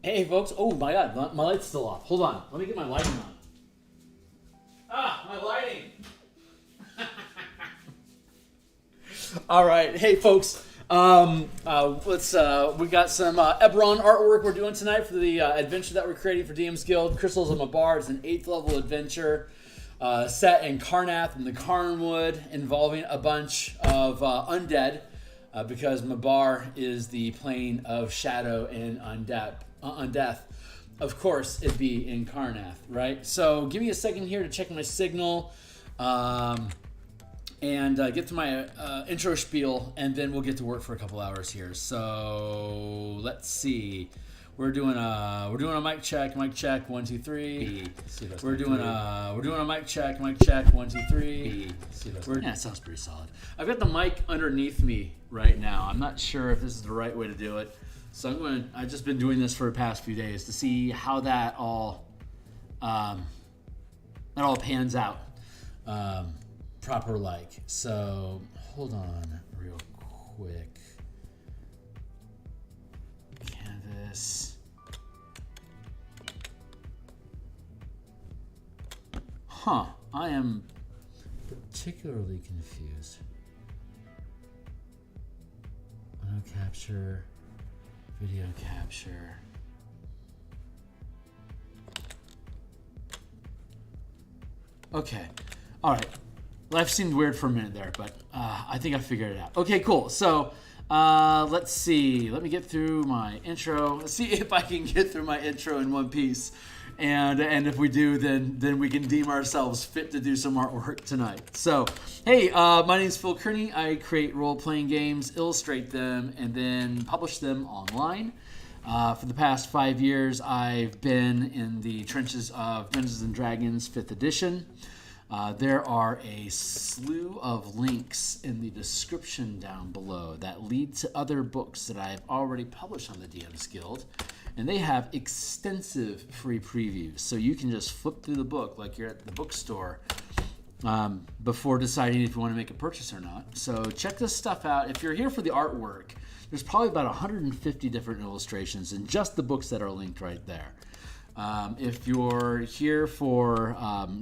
Hey folks, oh my god, my light's still off. Hold on, let me get my lighting on. My lighting. All right, hey folks, we got some Eberron artwork we're doing tonight for the adventure that we're creating for DMsGuild. Crystals of Mabar is an 8th level adventure set in Karnath and the Karnwood, involving a bunch of undead, because Mabar is the plane of shadow and undeath. Of course, it'd be in Karnath, right? So give me a second here to check my signal and get to my intro spiel, and then we'll get to work for a couple hours here. So let's see. We're doing a mic check, 1 2 3. We're doing a mic check, 1 2 3. Yeah, it sounds pretty solid. I've got the mic underneath me right now. I'm not sure if this is the right way to do it. So I've just been doing this for the past few days to see how that all pans out proper like. So hold on real quick. Canvas. I am particularly confused. Auto capture. Video capture. Okay. All right. Life seemed weird for a minute there, but I think I figured it out. Okay, cool. So let's see. Let me get through my intro. Let's see if I can get through my intro in one piece. And if we do, then we can deem ourselves fit to do some artwork tonight. So, hey, my name is Phil Kearney. I create role-playing games, illustrate them, and then publish them online. For the past 5 years, I've been in the trenches of Dungeons & Dragons 5th edition. There are a slew of links in the description down below that lead to other books that I've already published on the DMsGuild. And they have extensive free previews. So you can just flip through the book like you're at the bookstore before deciding if you want to make a purchase or not. So check this stuff out. If you're here for the artwork, there's probably about 150 different illustrations in just the books that are linked right there. If you're here for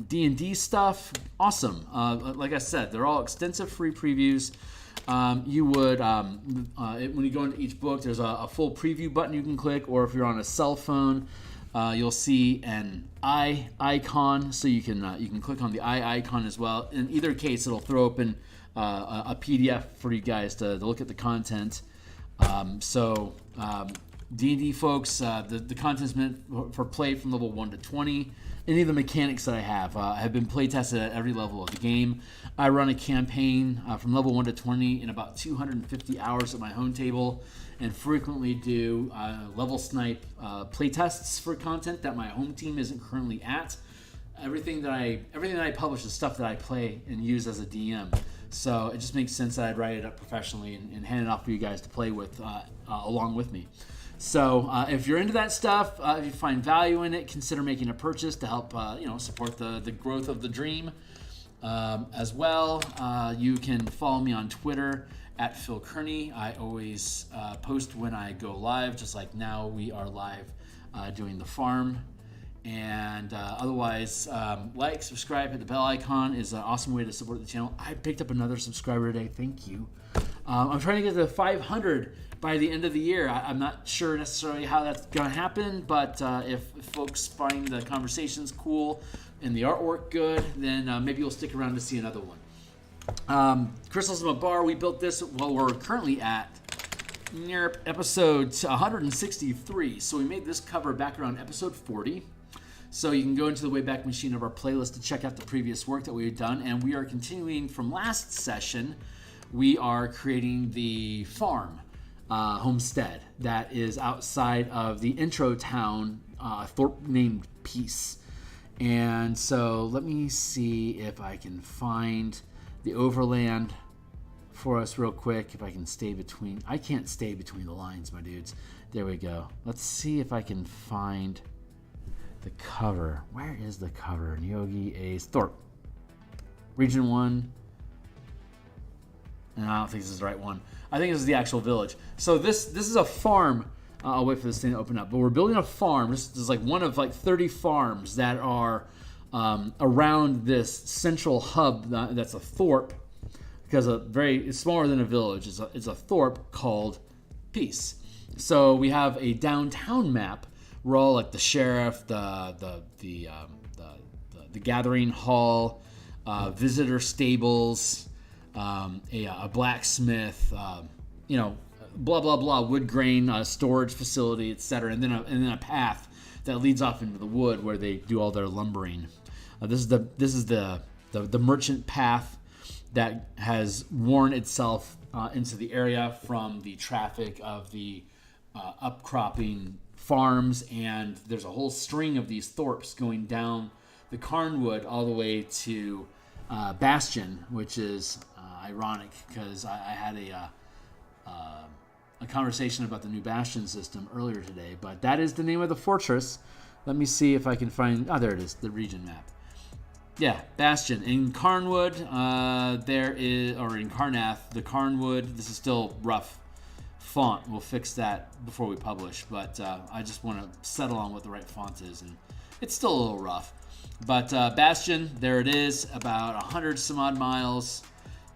D&D stuff, awesome. Like I said, they're all extensive free previews. You would, when you go into each book, there's a full preview button you can click, or if you're on a cell phone, you'll see an eye icon, so you can click on the eye icon as well. In either case, it'll throw open a PDF for you guys to look at the content. D&D folks, the content's meant for play from level 1 to 20. Any of the mechanics that I have been play tested at every level of the game. I run a campaign from level 1 to 20 in about 250 hours at my home table, and frequently do level snipe play tests for content that my home team isn't currently at. Everything that I publish is stuff that I play and use as a DM. So it just makes sense that I'd write it up professionally and hand it off for you guys to play with along with me. So if you're into that stuff, if you find value in it, consider making a purchase to help support the growth of the dream. As well, you can follow me on Twitter at Phil Kearney. I always post when I go live, just like now we are live doing the farm. And otherwise, like, subscribe, hit the bell icon is an awesome way to support the channel. I picked up another subscriber today. Thank you. I'm trying to get to 500 by the end of the year. I'm not sure necessarily how that's going to happen, but if folks find the conversations cool and the artwork good, then maybe you'll stick around to see another one. Crystals of Mabar, we built this while we're currently at episode 163. So we made this cover back around episode 40. So you can go into the Wayback Machine of our playlist to check out the previous work that we've done. And we are continuing from last session. We are creating the farm homestead that is outside of the intro town, Thorpe named Peace. And so let me see if I can find the overland for us real quick. If I can stay between, I can't stay between the lines, my dudes. There we go. Let's see if I can find the cover. Where is the cover? Yogi Ace Thorpe. Region 1. And I don't think this is the right one. I think this is the actual village. So this is a farm I'll wait for this thing to open up. But we're building a farm. This is like one of like 30 farms that are around this central hub that's a thorp, because it's smaller than a village. It's a thorp called Peace. So we have a downtown map where all like the sheriff, the gathering hall, visitor stables, a blacksmith, blah blah blah, wood grain storage facility, etc., and then a path that leads off into the wood where they do all their lumbering. This is the merchant path that has worn itself into the area from the traffic of the upcropping farms, and there's a whole string of these thorps going down the Carnwood all the way to Bastion, which is ironic because I had a conversation about the new Bastion system earlier today, but that is the name of the fortress. Let me see if I can find... Oh, there it is, the region map. Yeah, Bastion. In Carnwood, there is... Or in Carnath, the Carnwood... This is still rough font. We'll fix that before we publish, but I just want to settle on what the right font is, and it's still a little rough. But Bastion, there it is, about 100 some odd miles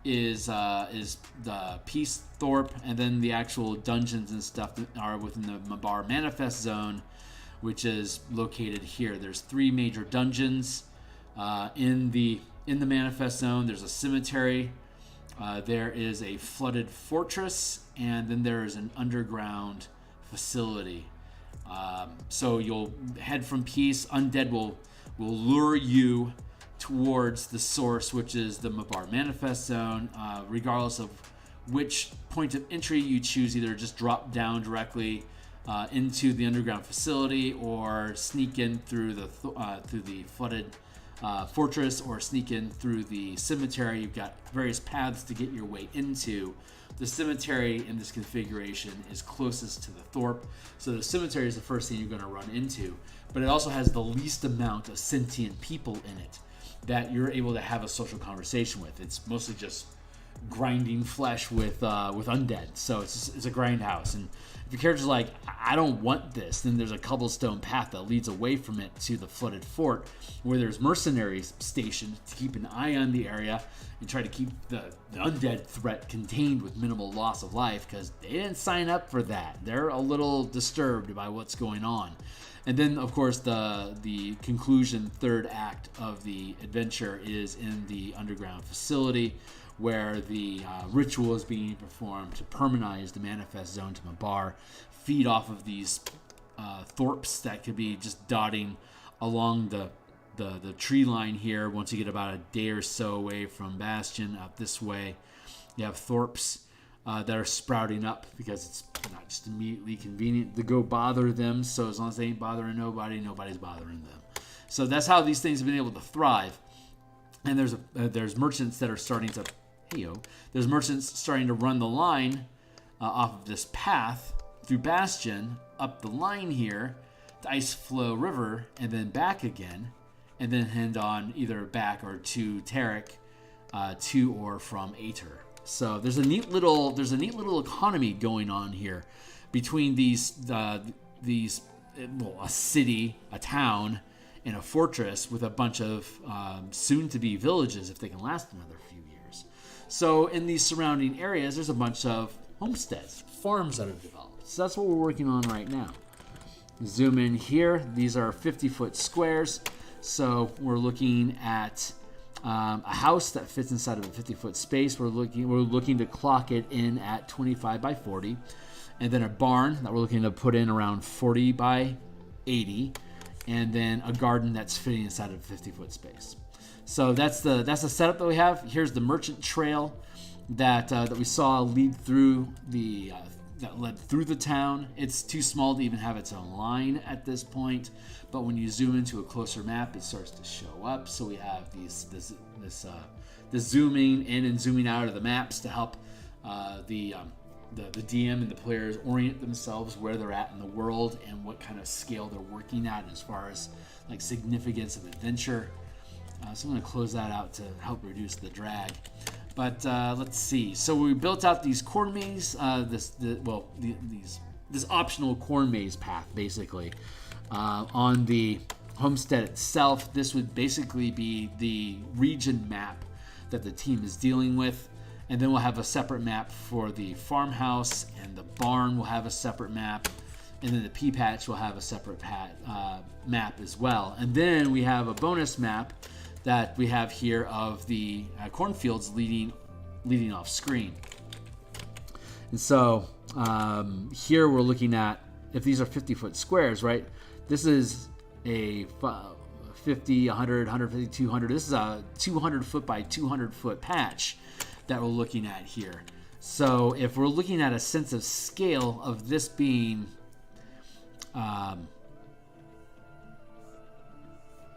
is the Peace Thorpe, and then the actual dungeons and stuff that are within the Mabar Manifest Zone, which is located here. There's 3 major dungeons in the Manifest Zone. There's a cemetery, there is a flooded fortress, and then there is an underground facility. So you'll head from Peace. Undead will lure you towards the source, which is the Mabar Manifest Zone. Regardless of which point of entry you choose, either just drop down directly into the underground facility, or sneak in through the flooded fortress, or sneak in through the cemetery. You've got various paths to get your way into. The cemetery in this configuration is closest to the thorp, so the cemetery is the first thing you're going to run into, but it also has the least amount of sentient people in it that you're able to have a social conversation with. It's mostly just grinding flesh with undead, so it's a grind house. And if your character's like, I don't want this, then there's a cobblestone path that leads away from it to the flooded fort, where there's mercenaries stationed to keep an eye on the area and try to keep the undead threat contained with minimal loss of life, because they didn't sign up for that. They're a little disturbed by what's going on. And then, of course, the conclusion, third act of the adventure is in the underground facility, where the ritual is being performed to permanize the Manifest Zone to Mabar, feed off of these thorps that could be just dotting along the tree line here. Once you get about a day or so away from Bastion, up this way, you have thorps that are sprouting up, because it's not just immediately convenient to go bother them. So as long as they ain't bothering nobody, nobody's bothering them. So that's how these things have been able to thrive. And there's merchants that are starting to... There's merchants starting to run the line off of this path through Bastion, up the line here, to Iceflow River, and then back again, and then head on either back or to Tarek, to or from Aether. So there's a neat little economy going on here between a city, a town, and a fortress with a bunch of soon-to-be villages, if they can last another few years. So in these surrounding areas, there's a bunch of homesteads, farms that have developed. So that's what we're working on right now. Zoom in here. These are 50-foot squares. So we're looking at a house that fits inside of a 50-foot space. We're looking to clock it in at 25 by 40, and then a barn that we're looking to put in around 40 by 80, and then a garden that's fitting inside of a 50-foot space. So that's the setup that we have. Here's the merchant trail that we saw lead through that led through the town. It's too small to even have its own line at this point, but when you zoom into a closer map, it starts to show up. So we have this zooming in and zooming out of the maps to help the DM and the players orient themselves where they're at in the world and what kind of scale they're working at as far as like significance of adventure. So I'm going to close that out to help reduce the drag. But let's see. So we built out these corn maze, these this optional corn maze path, basically. On the homestead itself, this would basically be the region map that the team is dealing with. And then we'll have a separate map for the farmhouse, and the barn will have a separate map. And then the pea patch will have a separate map as well. And then we have a bonus map that we have here of the cornfields leading off screen. And so here we're looking at, if these are 50-foot squares, right? This is a 50, 100, 150, 200. This is a 200-foot by 200-foot patch that we're looking at here. So if we're looking at a sense of scale of this being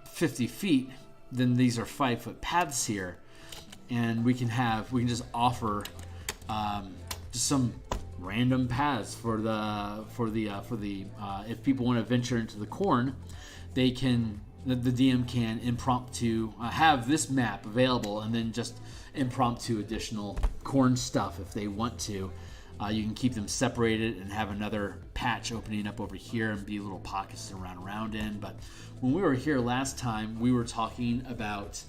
50 feet, then these are 5-foot paths here, and we can just offer just some random paths for the if people want to venture into the corn, they can. The DM can impromptu have this map available, and then just impromptu additional corn stuff if they want to. You can keep them separated and have another patch opening up over here and be little pockets to run around in. But when we were here last time, we were talking about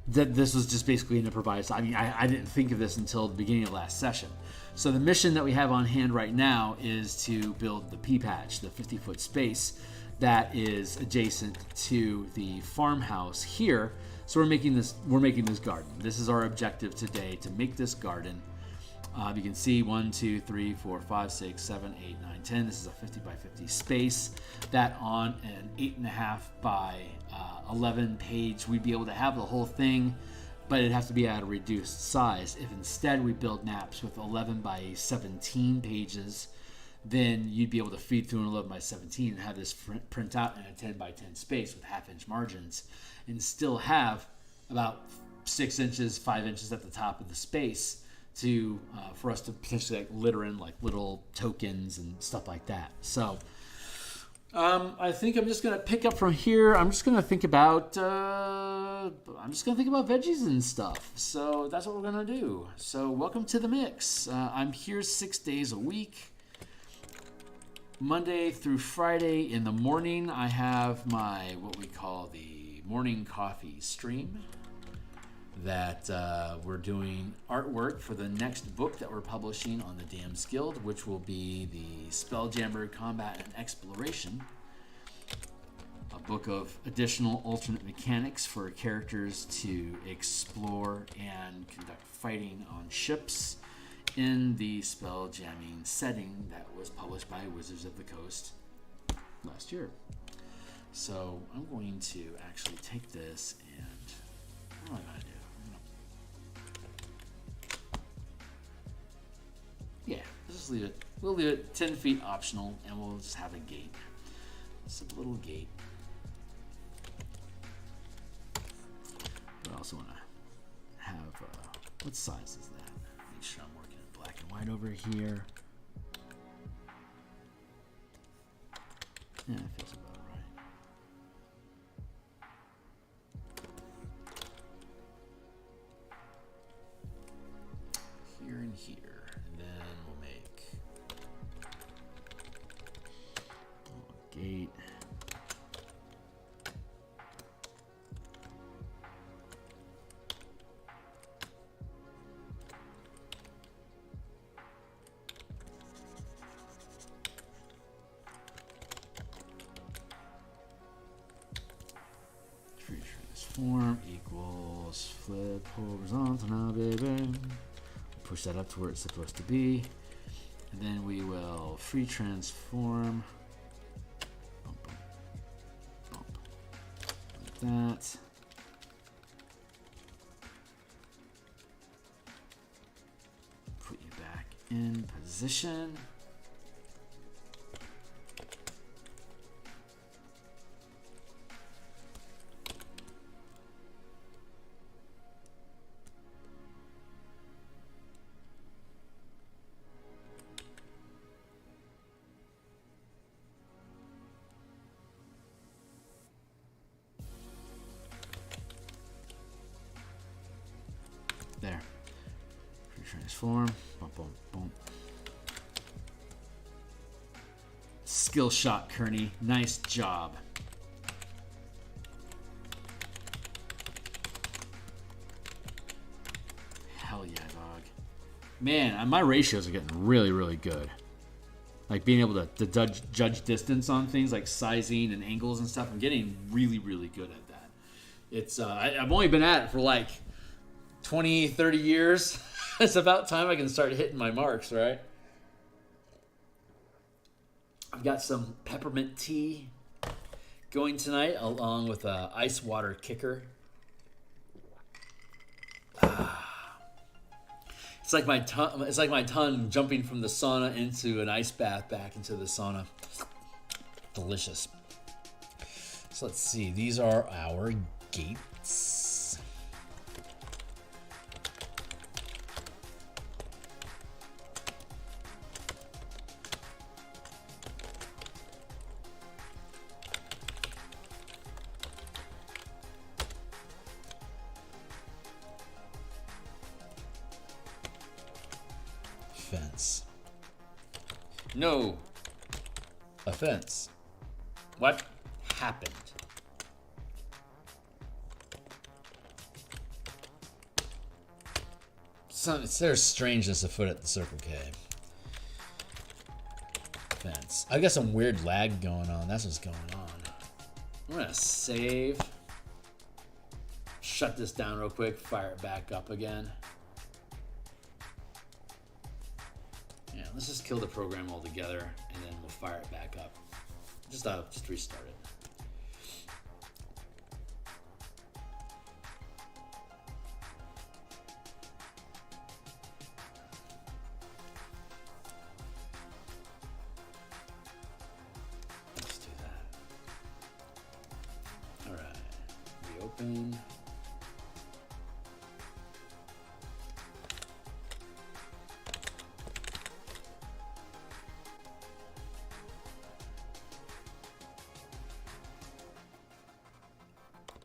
that this was just basically an improvised. I mean, I didn't think of this until the beginning of last session. So the mission that we have on hand right now is to build the pea patch, the 50-foot space that is adjacent to the farmhouse here. So we're making this garden. This is our objective today, to make this garden. You can see 1, 2, 3, 4, 5, 6, 7, 8, 9, 10. This is a 50 by 50 space that on an 8.5 by 11 page, we'd be able to have the whole thing, but it'd have to be at a reduced size. If instead we build maps with 11 by 17 pages, then you'd be able to feed through an 11 by 17 and have this print out in a 10 by 10 space with half-inch margins, and still have about 6 inches, 5 inches at the top of the space to for us to potentially litter in little tokens and stuff like that. So I think I'm just gonna pick up from here. I'm just gonna think about veggies and stuff. So that's what we're gonna do. So welcome to the mix. I'm here 6 days a week. Monday through Friday in the morning, I have my what we call the morning coffee stream. That we're doing artwork for the next book that we're publishing on the DMsGuild, which will be the Spelljammer Combat and Exploration, a book of additional alternate mechanics for characters to explore and conduct fighting on ships in the spelljamming setting that was published by Wizards of the Coast last year. So I'm going to actually take this and what am I going to do? Yeah, let's just leave it. We'll leave it 10 feet optional, and we'll just have a gate. Just a little gate. But I also want to have, what size is that? Make sure I'm working in black and white over here. Yeah, it feels about right. Here and here. Gate. Free transform equals flip horizontal now, baby. Push that up to where it's supposed to be. And then we will free transform. That. Put you back in position. There. Free transform. Bum, boom, boom. Skill shot, Kearney. Nice job. Hell yeah, dog. Man, my ratios are getting really, really good. Like being able to judge distance on things like sizing and angles and stuff. I'm getting really, really good at that. It's I've only been at it for like 20, 30 years. It's about time I can start hitting my marks, right? I've got some peppermint tea going tonight along with a ice water kicker. It's like my tongue jumping from the sauna into an ice bath back into the sauna. Delicious. So let's see. These are our gates. Fence. No offense. What happened? There's strangeness afoot at the Circle K. Fence. I got some weird lag going on. That's what's going on. I'm gonna save. Shut this down real quick. Fire it back up again. Yeah, let's just kill the program altogether, and then we'll fire it back up. Just restart it. Let's do that. All right, reopen.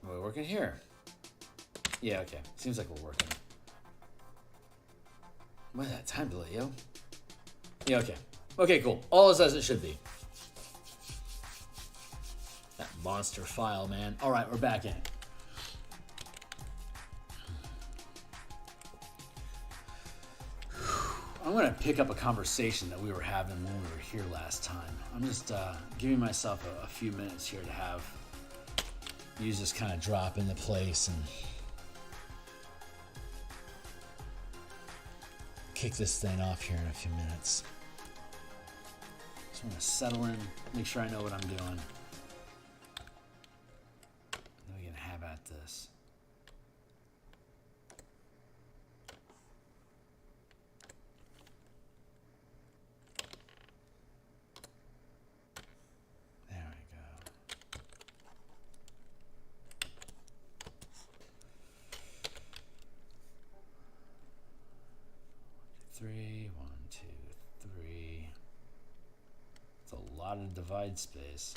We're working here. Yeah, okay. Seems like we're working. What's that time delay, yo? Yeah, okay. Okay, cool. All is as it should be. That monster file, man. All right, we're back in. I'm going to pick up a conversation that we were having when we were here last time. I'm just giving myself a few minutes here to have use this kind of drop into place and kick this thing off here in a few minutes. Just want to settle in, make sure I know what I'm doing. And we can have at this. There we go. 3, 1, 2, 3. It's a lot of divide space.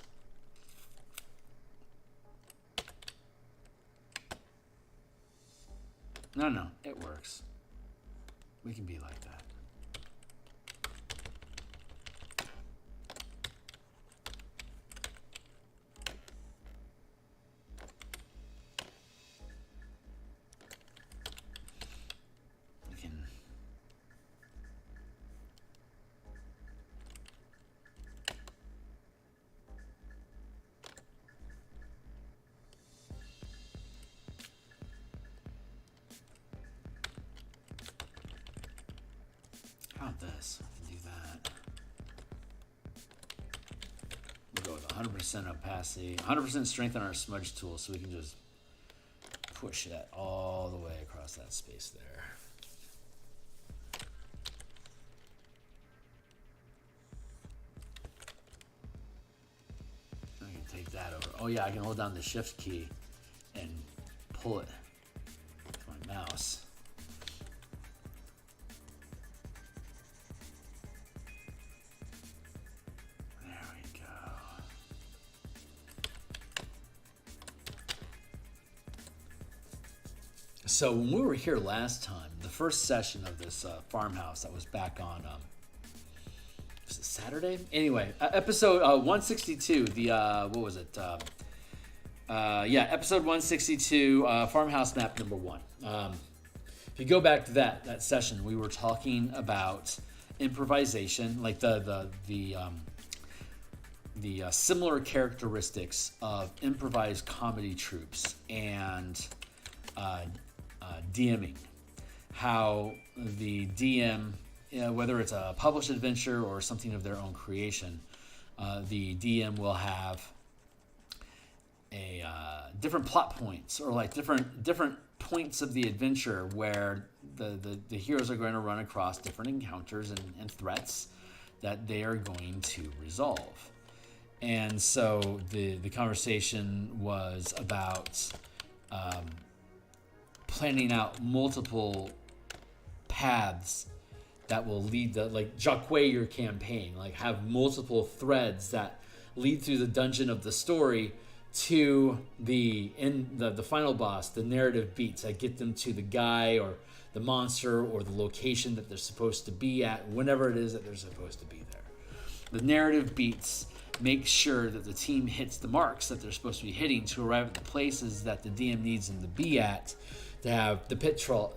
No, it works. We can be like that. This. I can do that. We'll go with 100% opacity, 100% strength on our smudge tool, so we can just push that all the way across that space there. I can take that over. Oh yeah, I can hold down the shift key and pull it with my mouse. So when we were here last time, first session of this Farmhouse that was back on, was it Saturday? Anyway, episode 162, what was it? Episode 162, Farmhouse map number 1. If you go back to that session, we were talking about improvisation, like the similar characteristics of improvised comedy troupes and DMing. How the DM, whether it's a published adventure or something of their own creation, the DM will have a different plot points, or like different points of the adventure where the heroes are going to run across different encounters and threats that they are going to resolve. And so the conversation was about planning out multiple paths that will lead like Jacques your campaign, like have multiple threads that lead through the dungeon of the story to the final boss, the narrative beats that get them to the guy or the monster or the location that they're supposed to be at, whenever it is that they're supposed to be there. The narrative beats make sure that the team hits the marks that they're supposed to be hitting to arrive at the places that the DM needs them to be at, to have the pit trap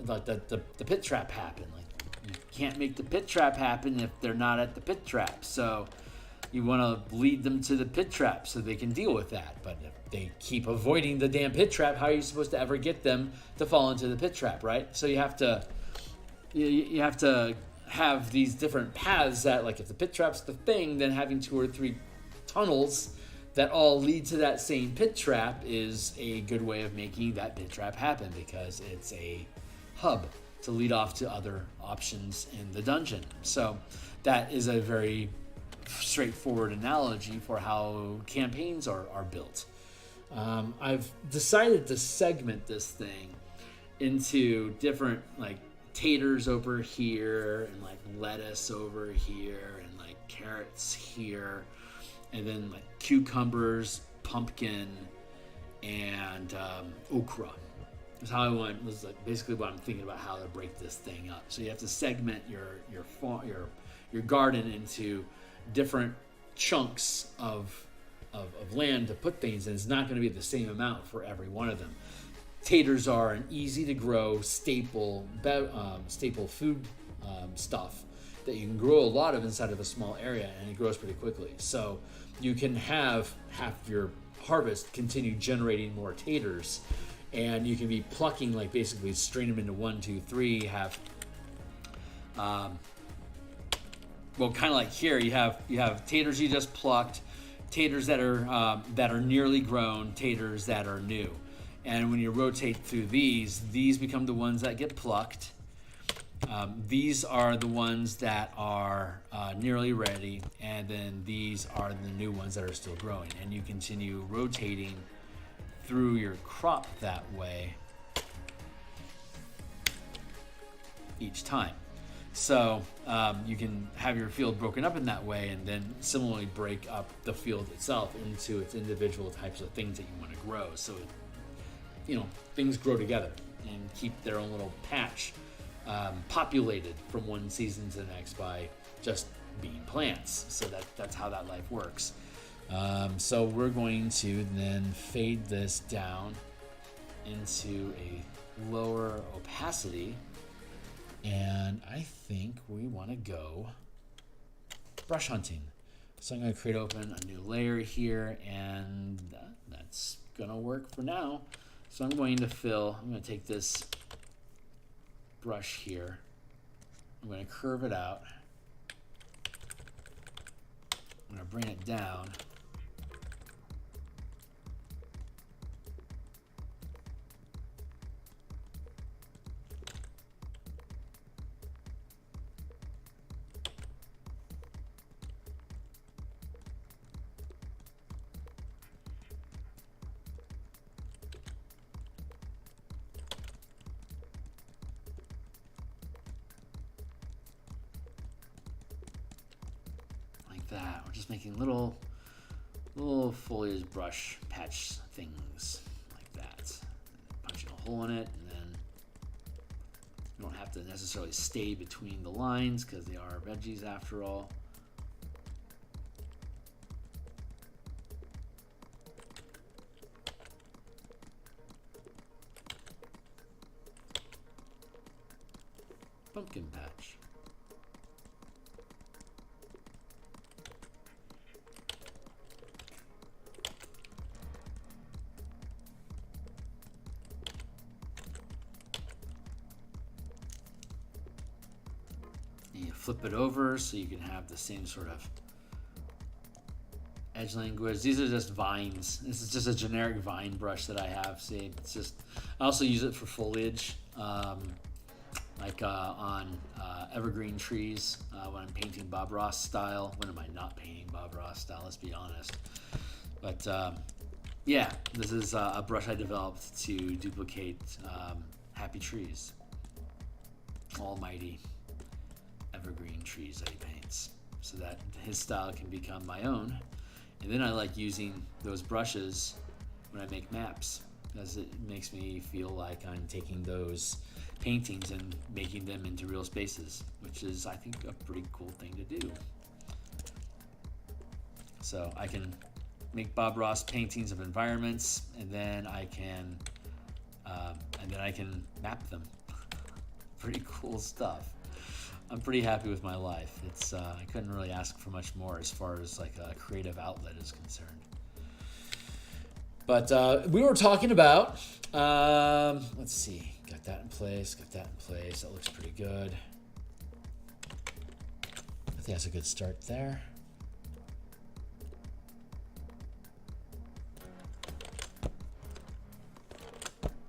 happen. Like, you can't make the pit trap happen if they're not at the pit trap. So you want to lead them to the pit trap so they can deal with that. But if they keep avoiding the damn pit trap, how are you supposed to ever get them to fall into the pit trap, right? So you have to have these different paths that, like, if the pit trap's the thing, then having 2 or 3 tunnels that all lead to that same pit trap is a good way of making that pit trap happen, because it's a hub to lead off to other options in the dungeon. So that is a very straightforward analogy for how campaigns are built. I've decided to segment this thing into different, like, taters over here, and like lettuce over here, and like carrots here, and then like cucumbers, pumpkin, and okra. That's how I want. Was like basically what I'm thinking about how to break this thing up. So you have to segment your garden into different chunks of land to put things in. It's not going to be the same amount for every one of them. Taters are an easy to grow staple food stuff that you can grow a lot of inside of a small area, and it grows pretty quickly. So you can have half your harvest continue generating more taters, and you can be plucking, like, basically strain them into 1, 2, 3. Have kind of like here, you have taters you just plucked, taters that are nearly grown, taters that are new. And when you rotate through these become the ones that get plucked. These are the ones that are nearly ready, and then these are the new ones that are still growing. And you continue rotating through your crop that way each time. So you can have your field broken up in that way, and then similarly break up the field itself into its individual types of things that you want to grow. So things grow together and keep their own little patch populated from one season to the next by just being plants. So that's how that life works. So we're going to then fade this down into a lower opacity, and I think we want to go brush hunting. So I'm going to create open a new layer here, and that's going to work for now. So I'm going to take this brush here, I'm going to curve it out, I'm going to bring it down, that. We're just making little foliage brush patch things like that. Punching a hole in it, and then You don't have to necessarily stay between the lines because they are veggies after all. Pumpkin patch. And you flip it over so you can have the same sort of edge language. These are just vines. This is just a generic vine brush that I have. See, it's just, I also use it for foliage. Like on evergreen trees when I'm painting Bob Ross style. When am I not painting Bob Ross style? Let's be honest. But yeah, this is a brush I developed to duplicate happy trees. Almighty evergreen trees that he paints, so that his style can become my own. And then I like using those brushes when I make maps, because it makes me feel like I'm taking those paintings and making them into real spaces, which is, I think, a pretty cool thing to do. So I can make Bob Ross paintings of environments, and then I can map them. Pretty cool stuff. I'm pretty happy with my life. It's I couldn't really ask for much more as far as like a creative outlet is concerned. But we were talking about, let's see, got that in place, that looks pretty good. I think that's a good start there.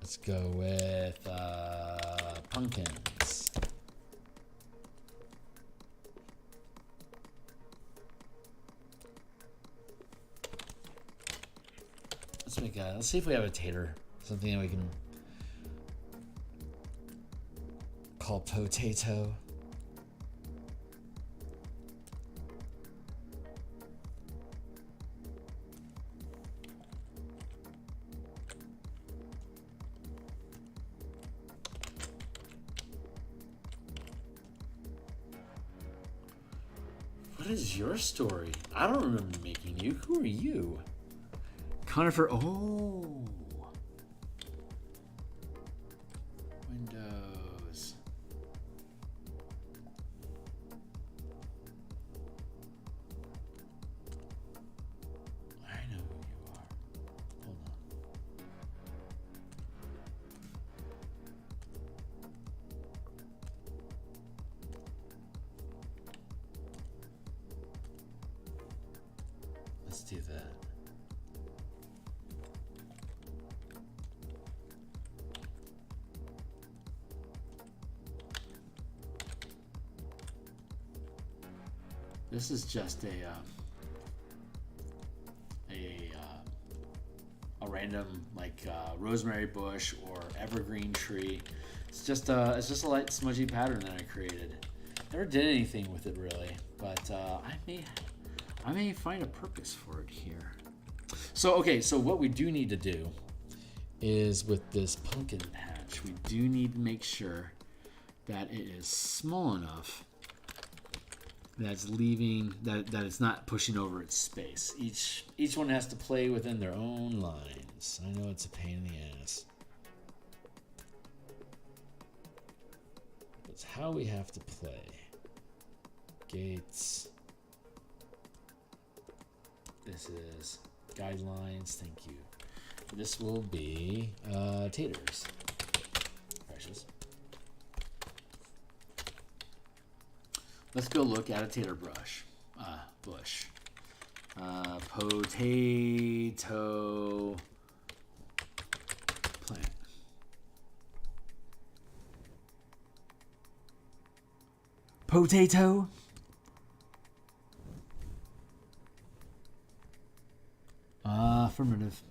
Let's go with pumpkins. Let's see if we have a tater, something that we can call potato. What is your story? I don't remember making you. Who are you? Conifer. Oh. Windows. I know who you are. Hold on. Let's do that. This is just a random like rosemary bush or evergreen tree. It's just a light smudgy pattern that I created. Never did anything with it really, but I may find a purpose for it here. So okay, so what we do need to do is with this pumpkin patch, we do need to make sure that it is small enough that's leaving that it's not pushing over its space. Each one has to play within their own lines. I know it's a pain in the ass. It's how we have to play. Gates. This is guidelines. Thank you. This will be taters. Precious. Let's go look at a tater bush. Potato plant. Potato. Affirmative.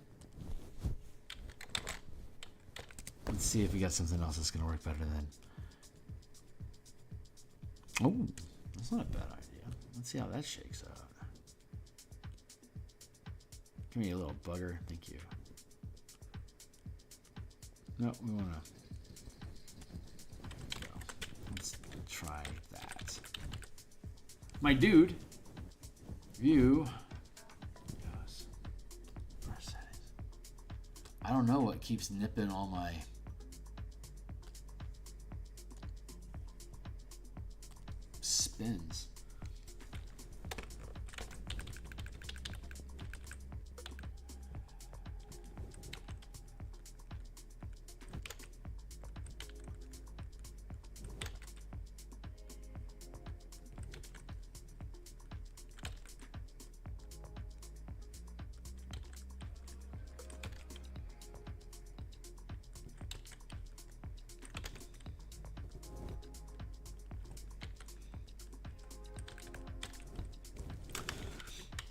Let's see if we got something else that's going to work better than. Oh, that's not a bad idea. Let's see how that shakes out. Give me a little bugger. Thank you. No, we want to. try that. My dude, view. First settings. I don't know what keeps nipping all my spins.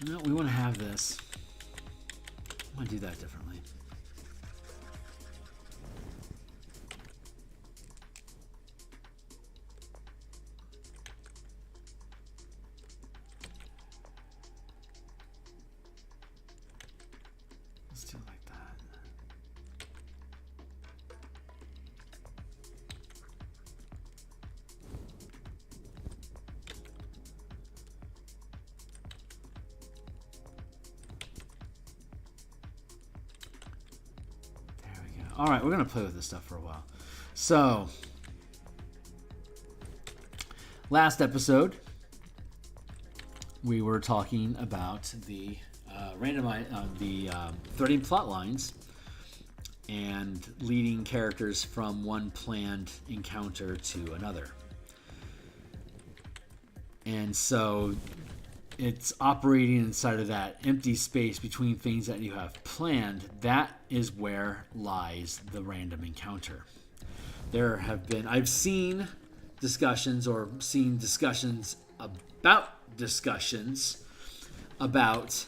No, we want to have this. I'm going to do that differently. Let's do it like that. All right, we're going to play with this stuff for a while. So, last episode, we were talking about the 30 plot lines and leading characters from one planned encounter to another. And so it's operating inside of that empty space between things that you have planned. That is where lies the random encounter. I've seen discussions about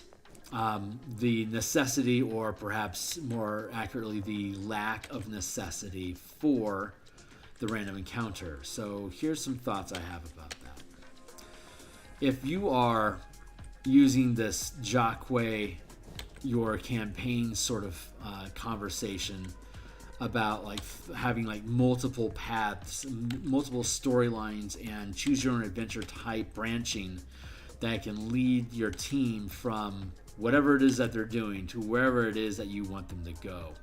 the necessity, or perhaps more accurately, the lack of necessity for the random encounter. So here's some thoughts I have about that. If you are using this Jacques, your campaign sort of conversation about like having like multiple paths, multiple storylines, and choose your own adventure type branching that can lead your team from whatever it is that they're doing to wherever it is that you want them to go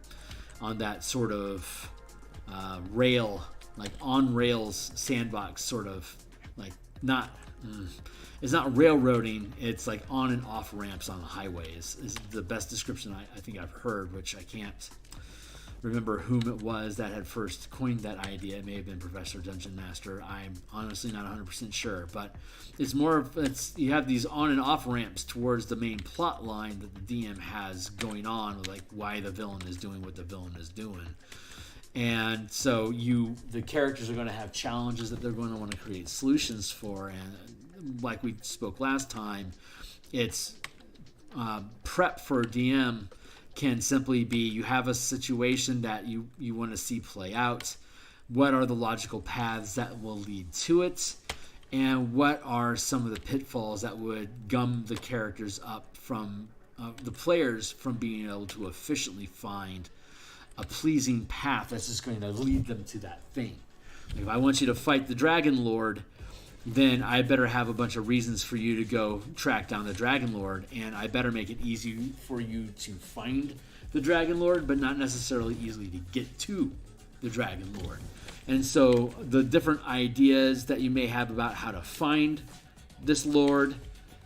on that sort of rail, like on rails sandbox sort of, like not... It's not railroading, it's like on and off ramps on the highway is the best description I think I've heard, which I can't remember whom it was that had first coined that idea. It may have been Professor Dungeon Master. I'm honestly not 100% sure, but it's more of, you have these on and off ramps towards the main plot line that the DM has going on, like why the villain is doing what the villain is doing. And so the characters are going to have challenges that they're going to want to create solutions for. And like we spoke last time, it's prep for a DM can simply be, you have a situation that you want to see play out. What are the logical paths that will lead to it? And what are some of the pitfalls that would gum the characters up from the players from being able to efficiently find a pleasing path that's just going to lead them to that thing. If I want you to fight the Dragon Lord, then I better have a bunch of reasons for you to go track down the Dragon Lord, and I better make it easy for you to find the Dragon Lord, but not necessarily easily to get to the Dragon Lord. And so the different ideas that you may have about how to find this Lord,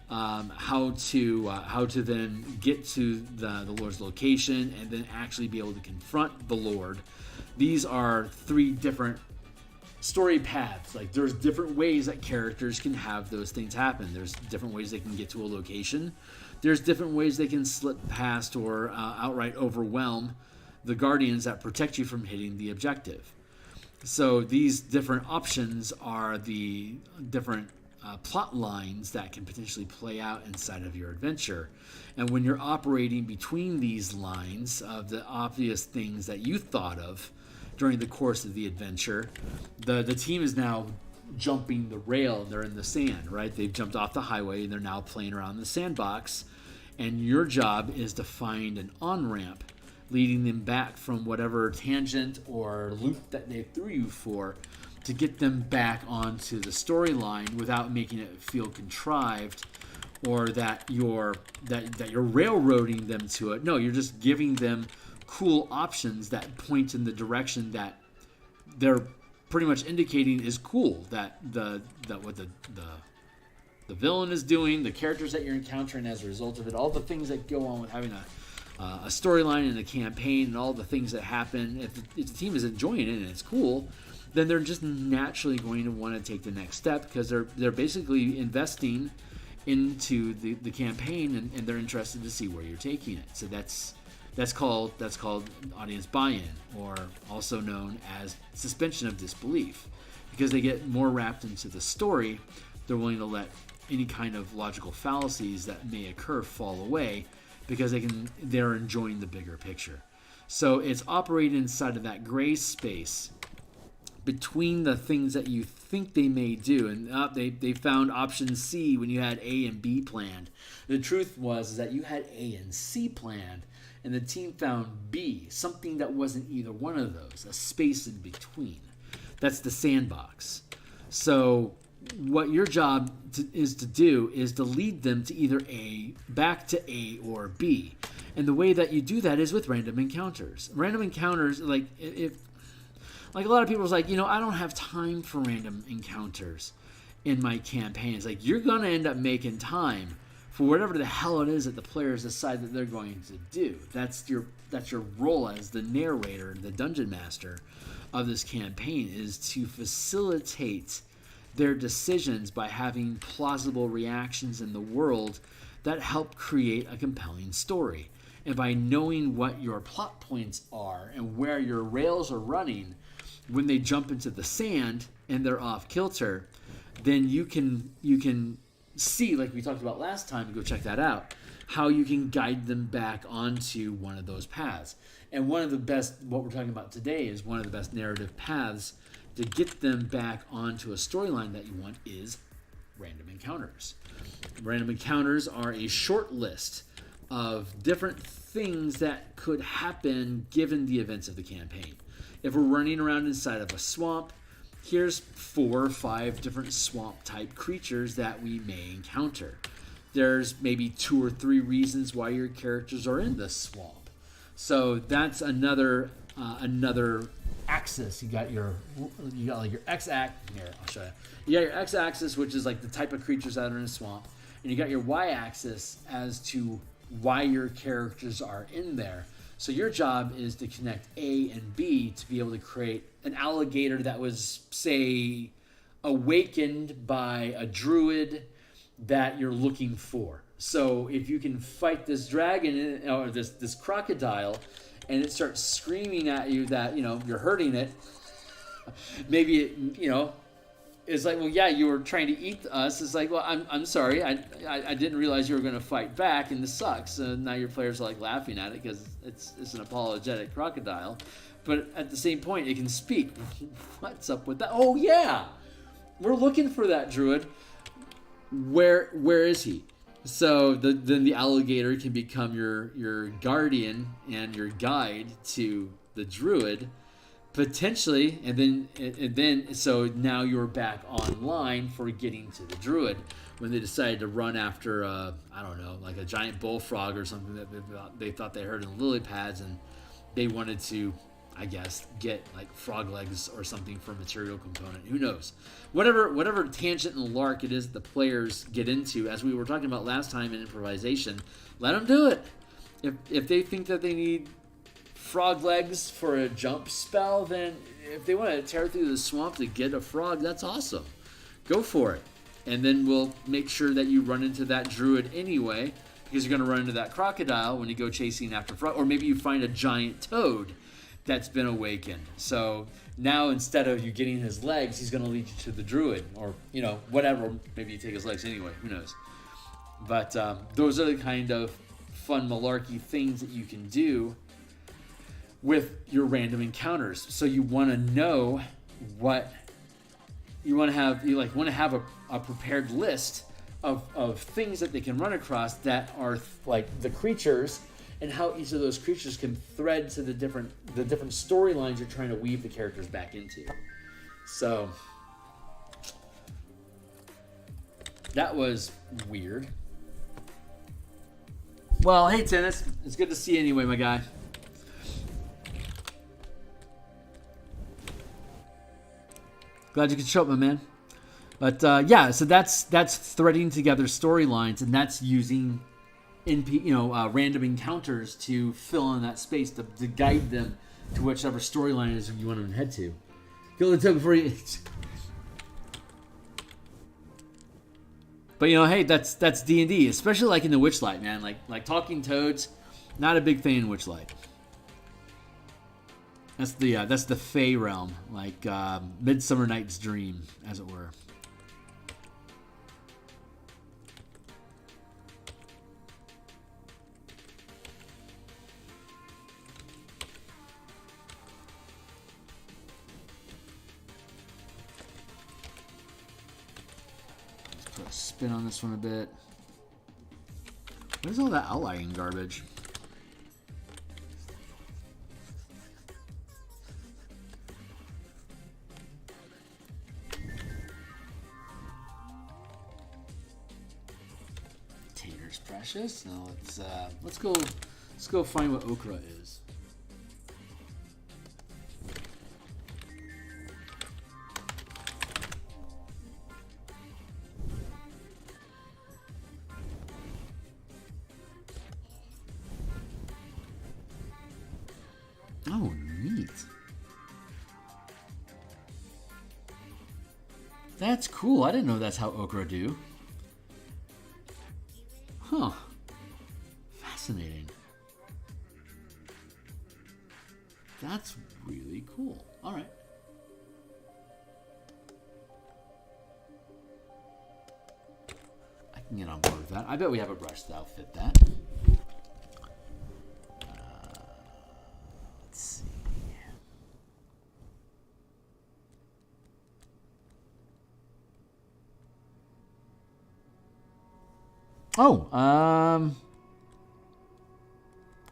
how to then get to the Lord's location and then actually be able to confront the Lord. These are three different story paths. Like, there's different ways that characters can have those things happen. There's different ways they can get to a location. There's different ways they can slip past or outright overwhelm the guardians that protect you from hitting the objective. So these different options are the different plot lines that can potentially play out inside of your adventure. And when you're operating between these lines of the obvious things that you thought of during the course of the adventure, the team is now jumping the rail. They're in the sand, right? They've jumped off the highway and they're now playing around the sandbox. And your job is to find an on-ramp leading them back from whatever tangent or loop that they threw you for to get them back onto the storyline without making it feel contrived, or that you're railroading them to it. No, you're just giving them cool options that point in the direction that they're pretty much indicating is cool. That what the villain is doing, the characters that you're encountering as a result of it, all the things that go on with having a storyline and a campaign, and all the things that happen. If the team is enjoying it and it's cool, then they're just naturally going to want to take the next step, because they're basically investing into the campaign, and they're interested to see where you're taking it. So that's called audience buy-in, or also known as suspension of disbelief, because they get more wrapped into the story. They're willing to let any kind of logical fallacies that may occur fall away, because they're enjoying the bigger picture. So it's operating inside of that gray space between the things that you think they may do. And they found option C when you had A and B planned. The truth was that you had A and C planned, and the team found B, something that wasn't either one of those, a space in between. That's the sandbox. So what your job is to do is to lead them to either back to A or B. And the way that you do that is with random encounters. Random encounters, like a lot of people are like, I don't have time for random encounters in my campaigns. Like, you're going to end up making time for whatever the hell it is that the players decide that they're going to do. That's your role as the narrator, the dungeon master of this campaign, is to facilitate their decisions by having plausible reactions in the world that help create a compelling story. And by knowing what your plot points are and where your rails are running, when they jump into the sand and they're off kilter, then you can see, like we talked about last time, go check that out, how you can guide them back onto one of those paths. And one of the best, what we're talking about today, is one of the best narrative paths to get them back onto a storyline that you want is random encounters. Random encounters are a short list of different things that could happen given the events of the campaign. If we're running around inside of a swamp, here's 4 or 5 different swamp-type creatures that we may encounter. There's maybe 2 or 3 reasons why your characters are in the swamp. So that's another axis. You got like your x-axis. Here, I'll show you. You got your x-axis, which is like the type of creatures that are in a swamp, and you got your y-axis as to why your characters are in there. So your job is to connect A and B to be able to create an alligator that was, say, awakened by a druid that you're looking for. So if you can fight this dragon or this crocodile, and it starts screaming at you that you're hurting it, maybe it it's like, well, yeah, you were trying to eat us. It's like, well, I'm sorry, I didn't realize you were going to fight back, and this sucks. So now your players are like laughing at it because it's an apologetic crocodile, but at the same point, it can speak. What's up with that? Oh yeah, we're looking for that druid. Where is he? So then the alligator can become your guardian and your guide to the druid, potentially, and then so now you're back online for getting to the druid when they decided to run after I don't know, like a giant bullfrog or something that they thought they heard in the lily pads, and they wanted to, I guess, get like frog legs or something for a material component. Who knows? Whatever tangent and lark it is that the players get into, as we were talking about last time in improvisation, let them do it. If they think that they need frog legs for a jump spell, then if they want to tear through the swamp to get a frog, that's awesome. Go for it. And then we'll make sure that you run into that druid anyway, because you're going to run into that crocodile when you go chasing after frog, or maybe you find a giant toad that's been awakened. So now instead of you getting his legs, he's going to lead you to the druid, or whatever. Maybe you take his legs anyway. Who knows? But those are the kind of fun malarkey things that you can do with your random encounters. So you want to know what you want to have. You want to have a prepared list of things that they can run across that are like the creatures, and how each of those creatures can thread to the different storylines you're trying to weave the characters back into. So that was weird. Well, hey, Tennis. It's good to see you anyway, my guy. Glad you could show up, my man. But yeah, so that's threading together storylines, and that's using random encounters to fill in that space to guide them to whichever storyline it is you want them to head to. Kill the token before you. But hey, that's D&D, especially like in the Witchlight, man. Like talking toads, not a big fan in Witchlight. That's the Fey realm, like Midsummer Night's Dream, as it were. Let's put a spin on this one a bit. Where's all that outlining garbage? Precious. Now let's go find what okra is. Oh, neat. That's cool. I didn't know that's how okra do. Huh. Fascinating. That's really cool. All right. I can get on board with that. I bet we have a brush that'll fit that. Let's see. Oh,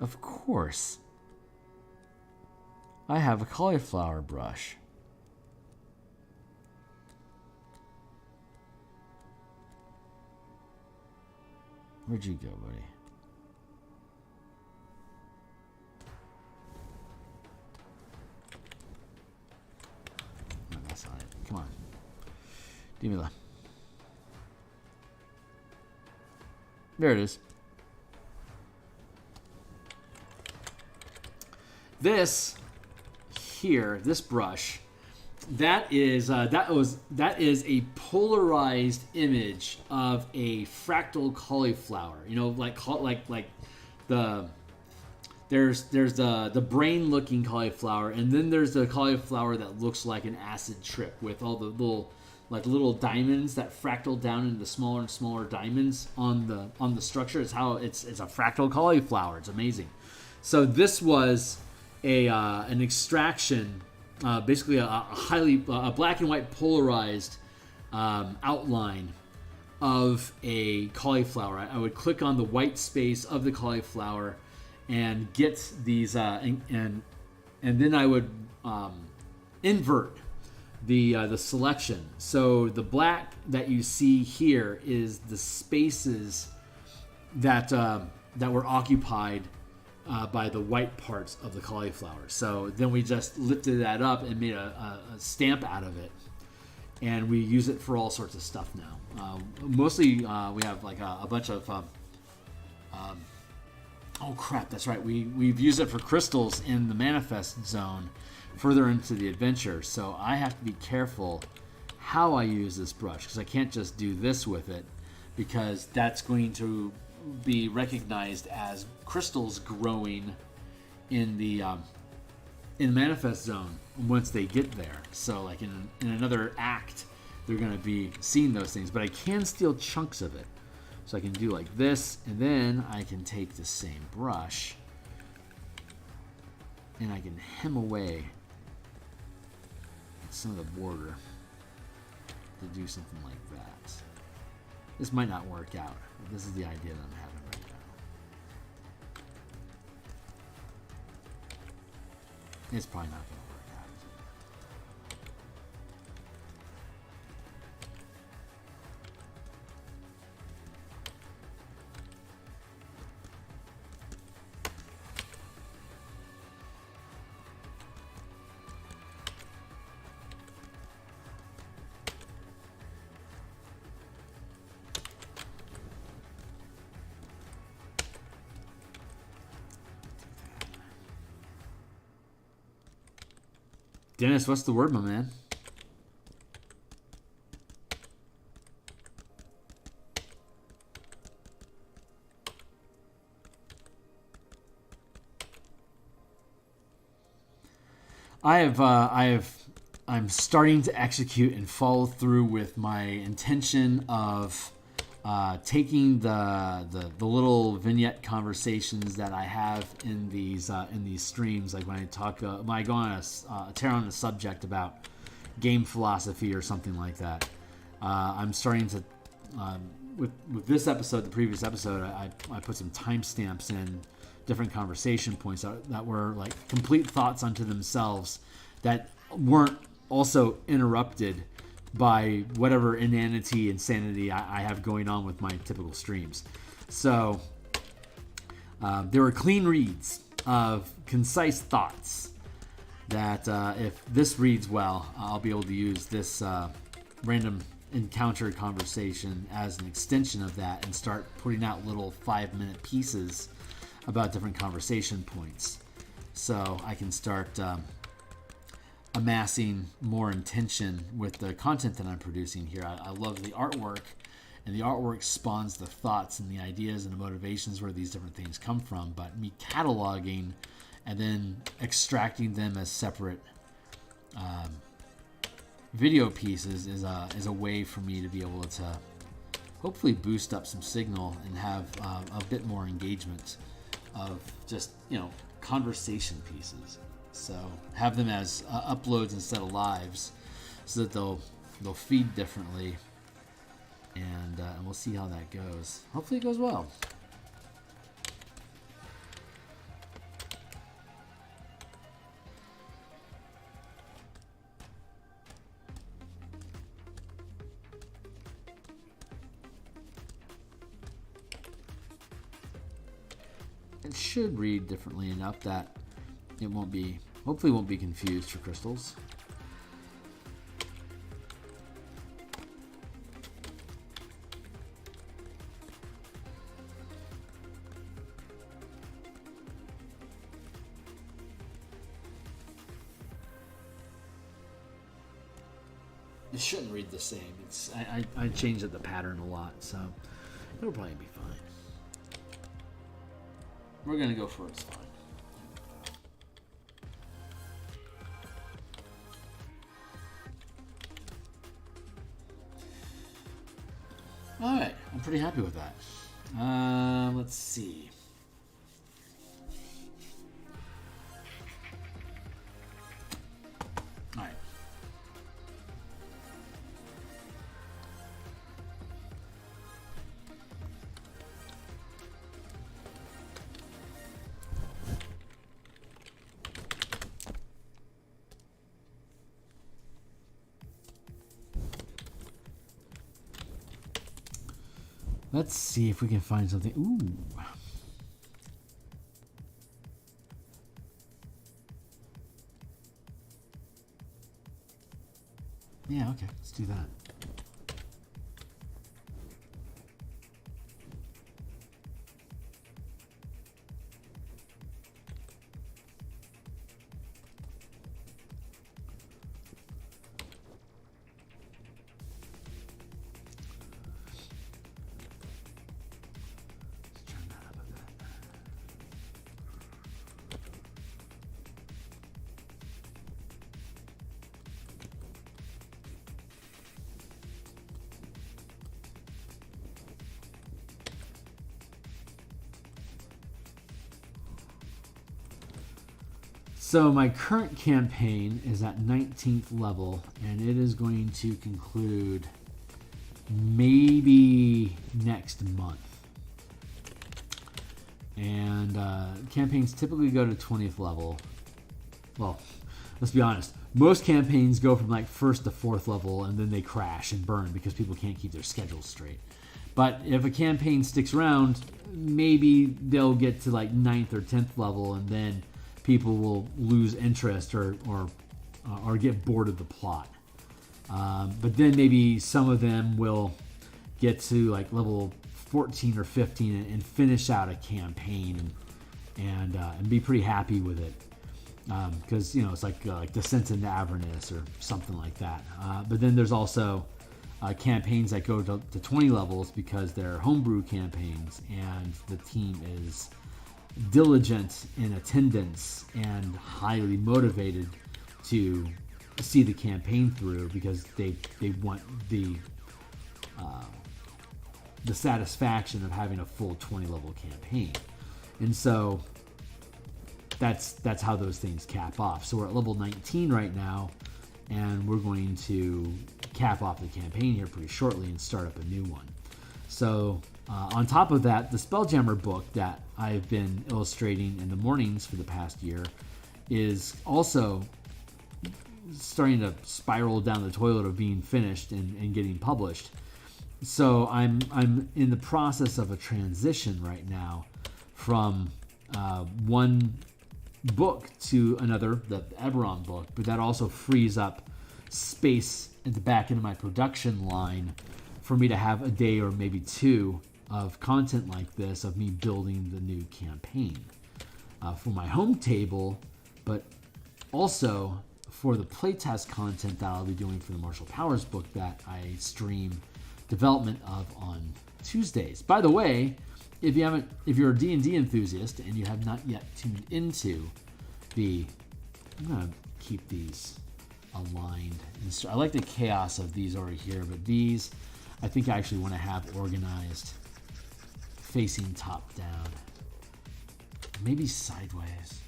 of course. I have a cauliflower brush. Where'd you go, buddy? No, that's not it. Come on. Give me the... There it is. This here, this brush, that is a polarized image of a fractal cauliflower. Like there's the brain-looking cauliflower, and then there's the cauliflower that looks like an acid trip with all the little diamonds that fractal down into smaller and smaller diamonds on the structure. It's how it's a fractal cauliflower. It's amazing. So this was an extraction, basically a highly black and white polarized outline of a cauliflower. I would click on the white space of the cauliflower and get these, and then I would invert the selection. So the black that you see here is the spaces that were occupied by the white parts of the cauliflower. So then we just lifted that up and made a stamp out of it, and we use it for all sorts of stuff now. Mostly we have like a bunch of oh crap, that's right, we've used it for crystals in the manifest zone further into the adventure. So I have to be careful how I use this brush, because I can't just do this with it, because that's going to be recognized as crystals growing in the manifest zone once they get there. So like in another act, they're going to be seeing those things, but I can steal chunks of it. So I can do like this, and then I can take the same brush and I can hem away some of the border to do something like that. This might not work out, but this is the idea that I'm having right now. It's probably not going to work out. Dennis, what's the word, my man? I'm starting to execute and follow through with my intention of taking the little vignette conversations that I have in these streams, like when I go on a tear on a subject about game philosophy or something like that. I'm starting to with this episode, the previous episode, I put some timestamps in different conversation points that were like complete thoughts unto themselves that weren't also interrupted by whatever insanity I have going on with my typical streams. So there were clean reads of concise thoughts that if this reads well, I'll be able to use this random encounter conversation as an extension of that and start putting out little 5-minute pieces about different conversation points. So I can start amassing more intention with the content that I'm producing here. I love the artwork, and the artwork spawns the thoughts and the ideas and the motivations where these different things come from. But me cataloging and then extracting them as separate video pieces is a way for me to be able to hopefully boost up some signal and have a bit more engagement of just, conversation pieces. So have them as uploads instead of lives, so that they'll feed differently, and we'll see how that goes. Hopefully it goes well. It should read differently enough that it hopefully won't be confused for crystals. It shouldn't read the same. I changed the pattern a lot, so it'll probably be fine. We're gonna go for it's fine. All right, I'm pretty happy with that. Let's see. All right. Let's see if we can find something. Ooh. Yeah, okay, let's do that. So my current campaign is at 19th level, and it is going to conclude maybe next month. And campaigns typically go to 20th level. Well, let's be honest. Most campaigns go from like 1st to 4th level, and then they crash and burn because people can't keep their schedules straight. But if a campaign sticks around, maybe they'll get to like 9th or 10th level, and then people will lose interest or get bored of the plot. But then maybe some of them will get to like level 14 or 15 and finish out a campaign and be pretty happy with it. because it's like Descent into Avernus or something like that. But then there's also campaigns that go to 20 levels because they're homebrew campaigns, and the team is diligent in attendance and highly motivated to see the campaign through because they want the satisfaction of having a full 20 level campaign. And so that's how those things cap off. So we're at level 19 right now, and we're going to cap off the campaign here pretty shortly and start up a new one. So on top of that, the Spelljammer book that I've been illustrating in the mornings for the past year is also starting to spiral down the toilet of being finished and getting published. So I'm in the process of a transition right now from one book to another, the Eberron book, but that also frees up space at the back end of my production line for me to have a day or maybe two of content like this, of me building the new campaign for my home table, but also for the playtest content that I'll be doing for the Martial Powers book that I stream development of on Tuesdays. By the way, if you're a D&D enthusiast and you have not yet tuned into I'm gonna keep these aligned. I like the chaos of these over here, but these I think I actually want to have organized facing top down, maybe sideways.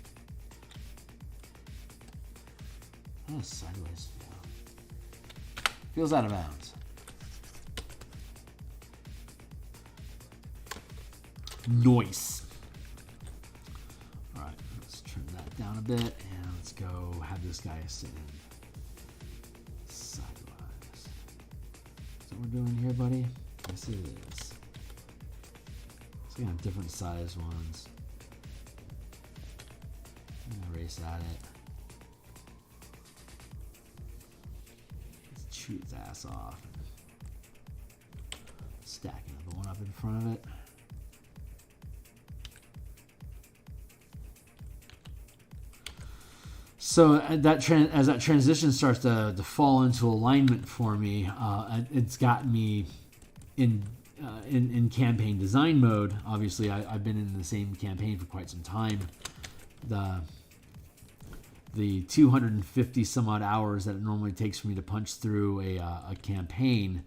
Oh, sideways feels out of bounds. Noise. All right, let's turn that down a bit, and let's go have this guy sit in sideways. Is that what we're doing here, buddy? Yes, it is. So we have different size ones. I'm gonna race at it. Let's chew its ass off. Stack another one up in front of it. So as that transition starts to fall into alignment for me, it's got me in campaign design mode. Obviously, I've been in the same campaign for quite some time. The 250 some odd hours that it normally takes for me to punch through a campaign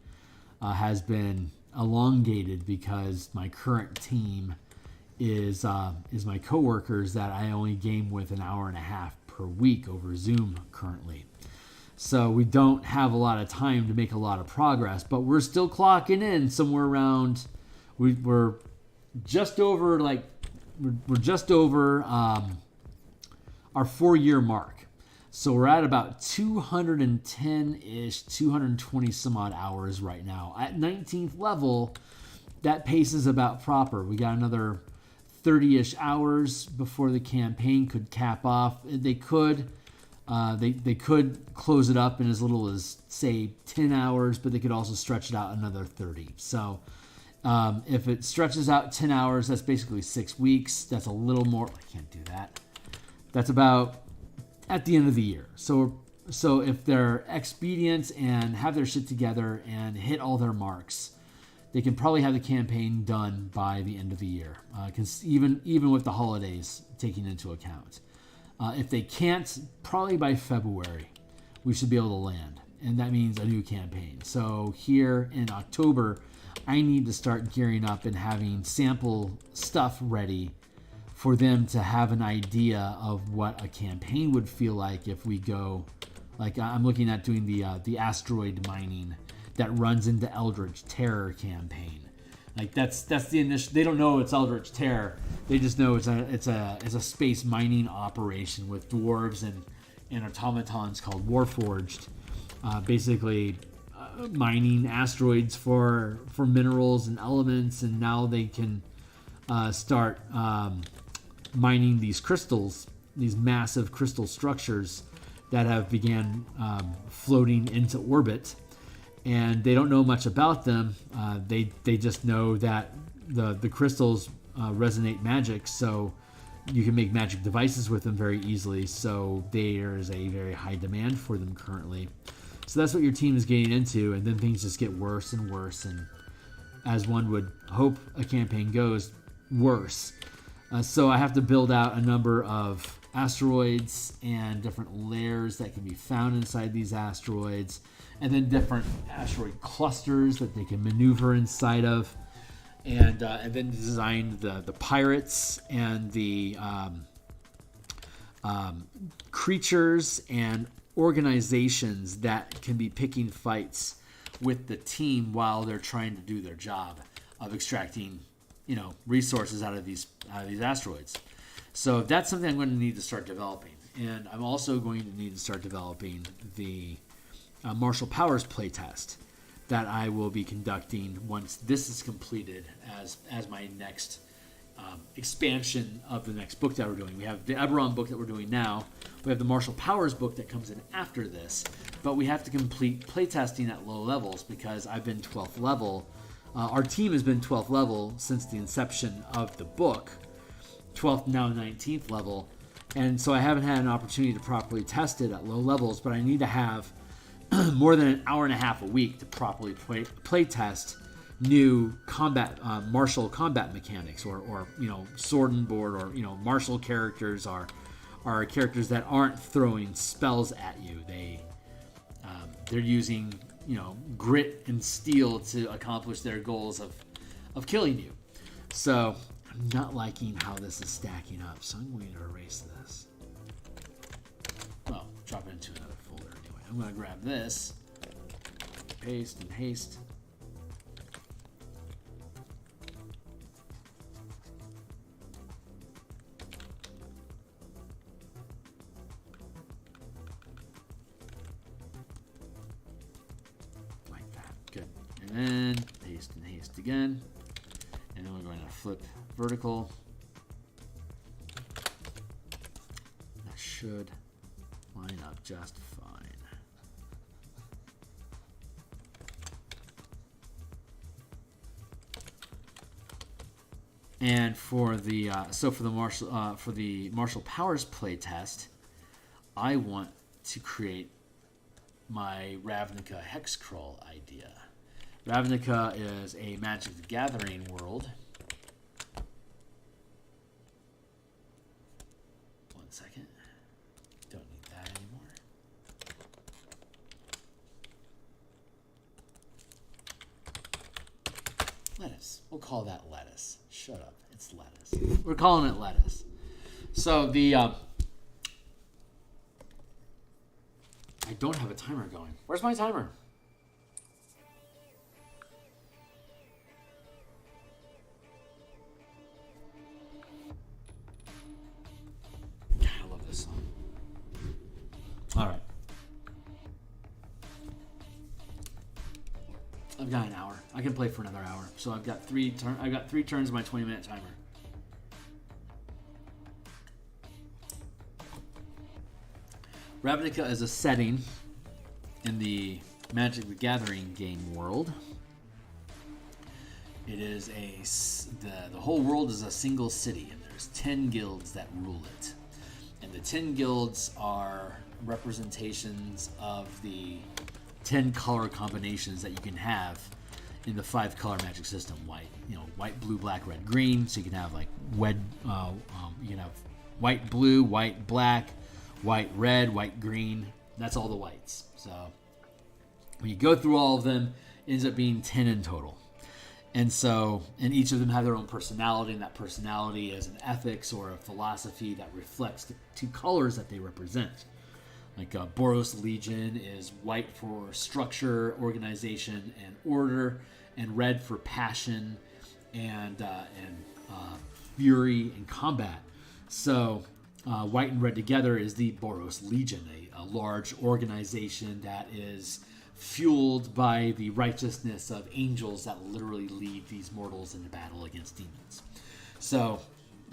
has been elongated because my current team is my coworkers that I only game with an hour and a half per week over Zoom currently. So we don't have a lot of time to make a lot of progress, but we're still clocking in somewhere around, we're just over our 4-year mark. So we're at about 210-ish, 220 some odd hours right now. At 19th level, that pace is about proper. We got another 30-ish hours before the campaign could cap off. They could close it up in as little as, say, 10 hours, but they could also stretch it out another 30. So if it stretches out 10 hours, that's basically 6 weeks. That's a little more. I can't do that. That's about at the end of the year. So if they're expedient and have their shit together and hit all their marks, they can probably have the campaign done by the end of the year, even with the holidays taken into account. If they can't, probably by February, we should be able to land. And that means a new campaign. So here in October, I need to start gearing up and having sample stuff ready for them to have an idea of what a campaign would feel like if we go, like I'm looking at doing the asteroid mining that runs into Eldritch Terror campaign. Like that's the initial. They don't know it's Eldritch Terror. They just know it's a space mining operation with dwarves and automatons called Warforged, basically mining asteroids for minerals and elements. And now they can start mining these crystals, these massive crystal structures that have began floating into orbit. And they don't know much about them. They just know that the crystals resonate magic. So you can make magic devices with them very easily, so there is a very high demand for them currently. So that's what your team is getting into, and then things just get worse and worse, and as one would hope a campaign goes, worse. So I have to build out a number of asteroids and different layers that can be found inside these asteroids, and then different asteroid clusters that they can maneuver inside of, and then design the pirates and the creatures and organizations that can be picking fights with the team while they're trying to do their job of extracting, resources out of these asteroids. So that's something I'm going to need to start developing, and I'm also going to need to start developing the Martial Powers playtest that I will be conducting once this is completed as my next expansion of the next book that we're doing. We have the Eberron book that we're doing now. We have the Martial Powers book that comes in after this, but we have to complete playtesting at low levels because I've been 12th level. Our team has been 12th level since the inception of the book, 12th, now 19th level, and so I haven't had an opportunity to properly test it at low levels, but I need to have more than an hour and a half a week to properly play test new combat, martial combat mechanics, or sword and board, or martial characters are characters that aren't throwing spells at you. They're using grit and steel to accomplish their goals of killing you. So I'm not liking how this is stacking up, so I'm going to erase this. Well, drop it into another folder anyway. I'm going to grab this, paste and haste. Like that. Good. And then paste and haste again. And then we're going to flip vertical. That should line up just fine. And for the Martial Powers playtest, I want to create my Ravnica hex crawl idea. Ravnica is a Magic the Gathering world. One second. Don't need that anymore. Lettuce. We'll call that lettuce. Shut up. It's lettuce. We're calling it lettuce. So the... I don't have a timer going. Where's my timer? I love this song. All right. I've got an hour. I can play for another hour. So I've got three turns of my 20-minute timer. Ravnica is a setting in the Magic the Gathering game world. It is the whole world is a single city, and there's 10 guilds that rule it. And the 10 guilds are representations of the 10 color combinations that you can have in the 5 color magic system: white, blue, black, red, green. So you can have you can have white, blue, white, black, white, red, white, green. That's all the whites. So when you go through all of them, it ends up being 10 in total. And each of them have their own personality, and that personality is an ethics or a philosophy that reflects the 2 colors that they represent. Like Boros Legion is white for structure, organization, and order, and red for passion and fury and combat. So white and red together is the Boros Legion, a large organization that is fueled by the righteousness of angels that literally lead these mortals into battle against demons. So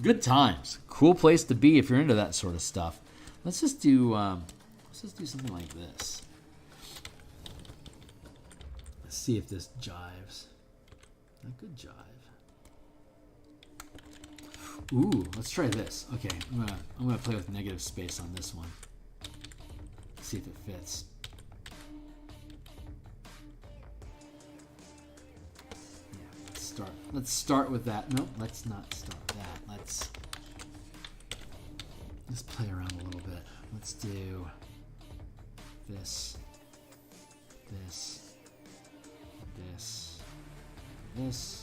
good times, cool place to be if you're into that sort of stuff. Let's just do something like this. Let's see if this jives. A good jive. Ooh, let's try this. Okay, I'm gonna play with negative space on this one. See if it fits. Yeah, let's start with that. Nope, let's not start that. Let's play around a little bit. Let's do this, this, this, this.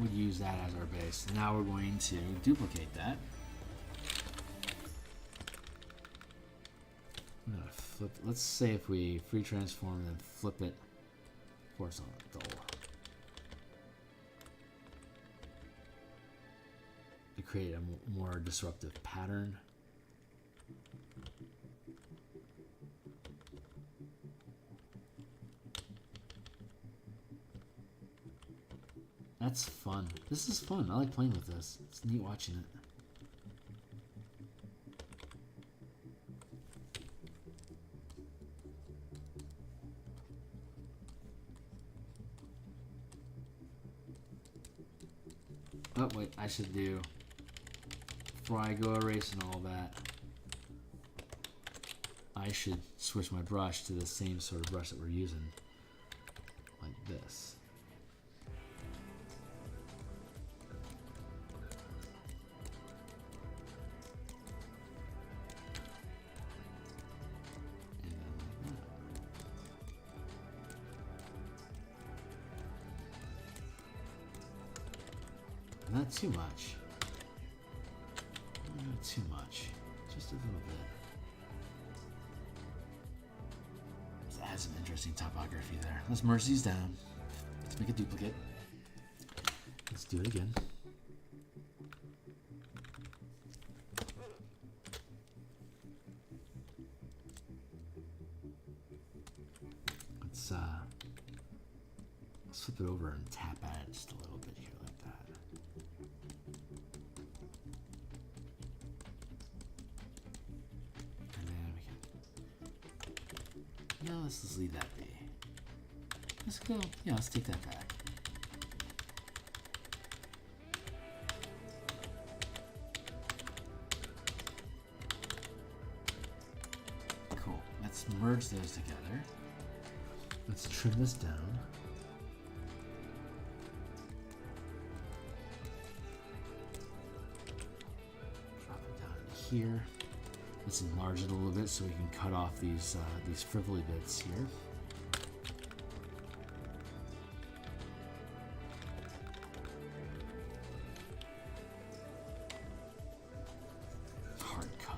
We'd use that as our base. Now we're going to duplicate that. I'm gonna flip. Let's say if we free transform and flip it horizontal. To create a more disruptive pattern. That's fun. This is fun. I like playing with this. It's neat watching it. Oh, wait. I should do... Before I go erase and all that, I should switch my brush to the same sort of brush that we're using. Like this. Not too much. Not too much. Just a little bit. Let's add some interesting topography there. Let's merge these down. Let's make a duplicate. Let's do it again. Let's flip it over and tap at it just a little bit here like that. No, let's just leave that be. Let's go. Yeah, let's take that back. Cool. Let's merge those together. Let's trim this down. Drop it down here. Let's enlarge it a little bit so we can cut off these frivolly bits here. Hard cut.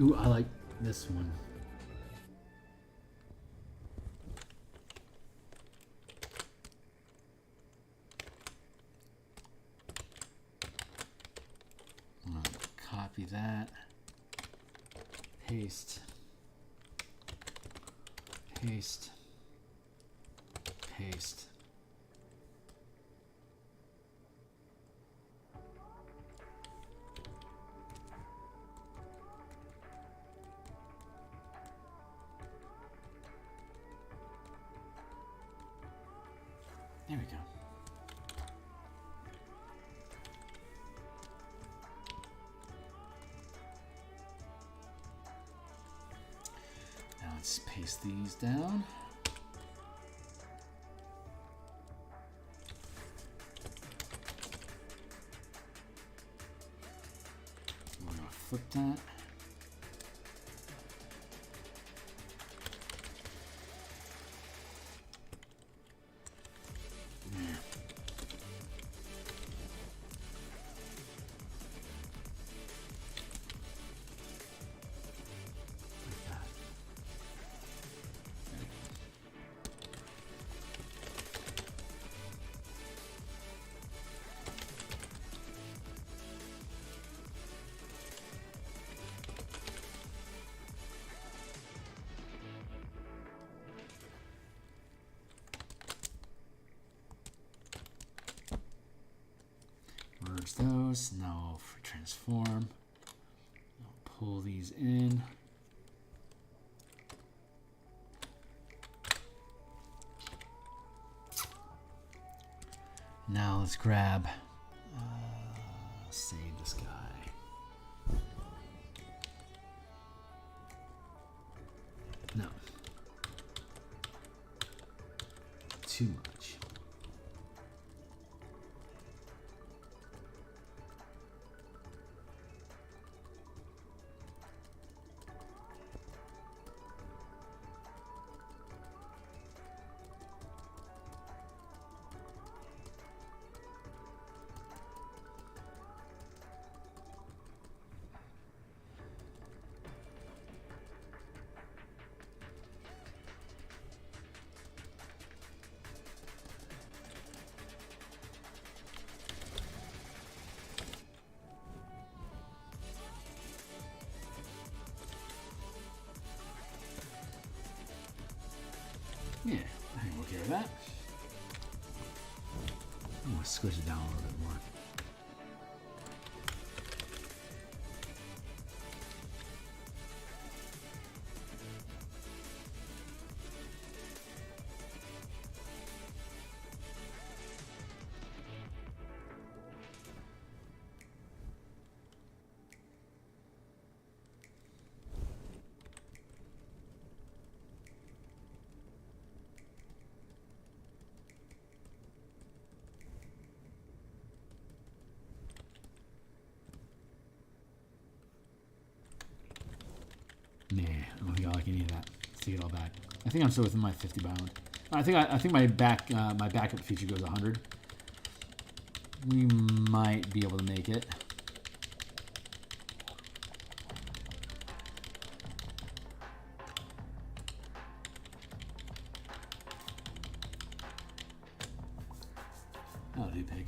Ooh, I like this one. I'm gonna copy that. Paste. Paste. Paste. There we go. Now let's paste these down. We're gonna flip that. There's those. Now for transform. I'll pull these in. Now let's grab, save this guy. No. Too much. Yeah, I think we'll carry that. I'm going to squish it down a little bit more. Nah, I don't think I like any of that. Let's take it all back. I think I'm still within my 50 bound. I think my backup feature goes 100. We might be able to make it. That'll do, pig.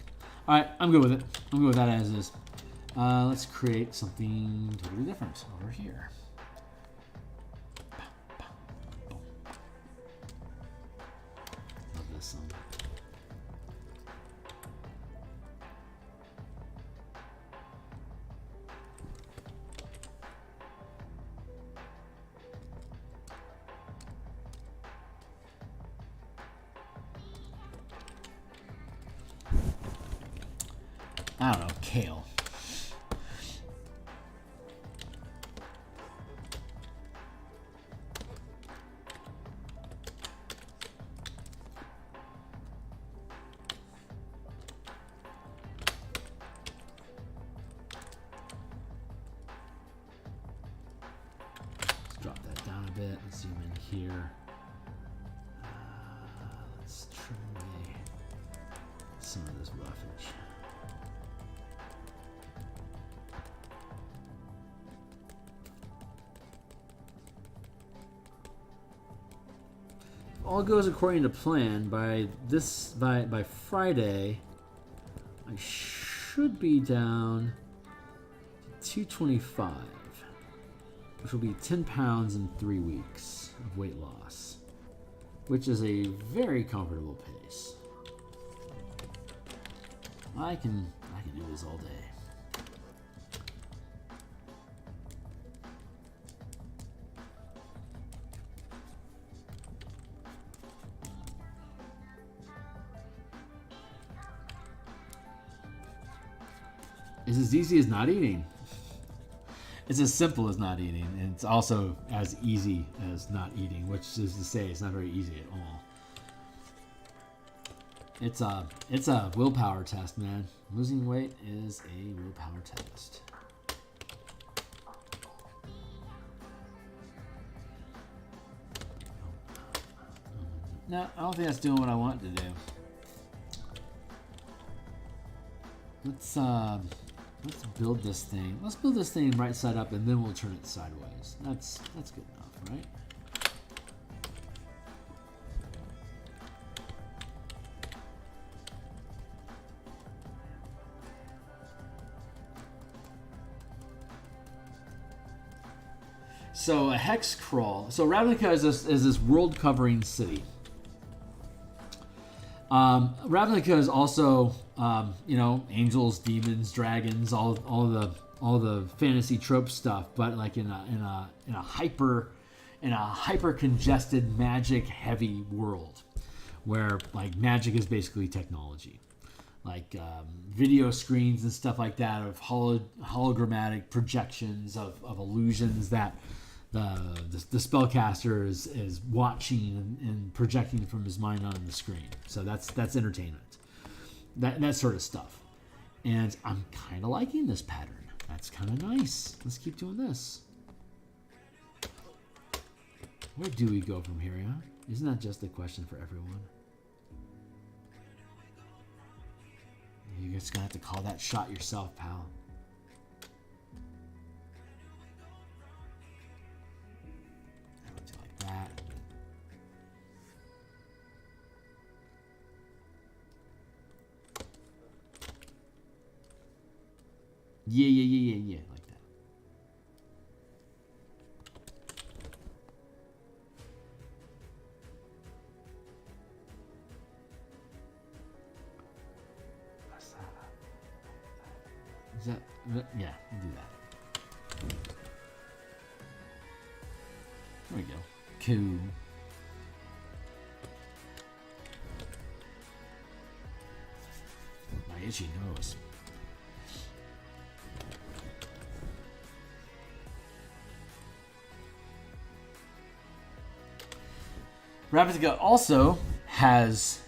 All right, I'm good with it. I'm good with that as is. Let's create something totally different over here. Love this song. I don't know, kale. Let's drop that down a bit. Let's zoom in here. Let's trim away some of this roughage. All goes according to plan. By Friday, I should be down to 225, which will be 10 pounds in 3 weeks of weight loss, which is a very comfortable pace. I can do this all day. It's as easy as not eating. It's as simple as not eating, and it's also as easy as not eating, which is to say it's not very easy at all. It's a willpower test, man. Losing weight is a willpower test. No, I don't think that's doing what I want it to do. Let's build this thing. Let's build this thing right side up, and then we'll turn it sideways. That's good enough, right? So a hex crawl. So Ravnica is this world-covering city. Ravnica is also, angels, demons, dragons, all the fantasy trope stuff, but like in a hyper congested magic heavy world, where like magic is basically technology, like video screens and stuff like that of hologrammatic projections of illusions that the spellcaster is watching and projecting from his mind on the screen. So that's entertainment, that sort of stuff. And I'm kind of liking this pattern. That's kind of nice. Let's keep doing this. Where do we go from here, yeah? Isn't that just a question for everyone? You're just gonna have to call that shot yourself, pal. I would do like that. Yeah, like that. Is that, yeah, we'll do that. There we go. Cool. My itchy nose. Ravnica also has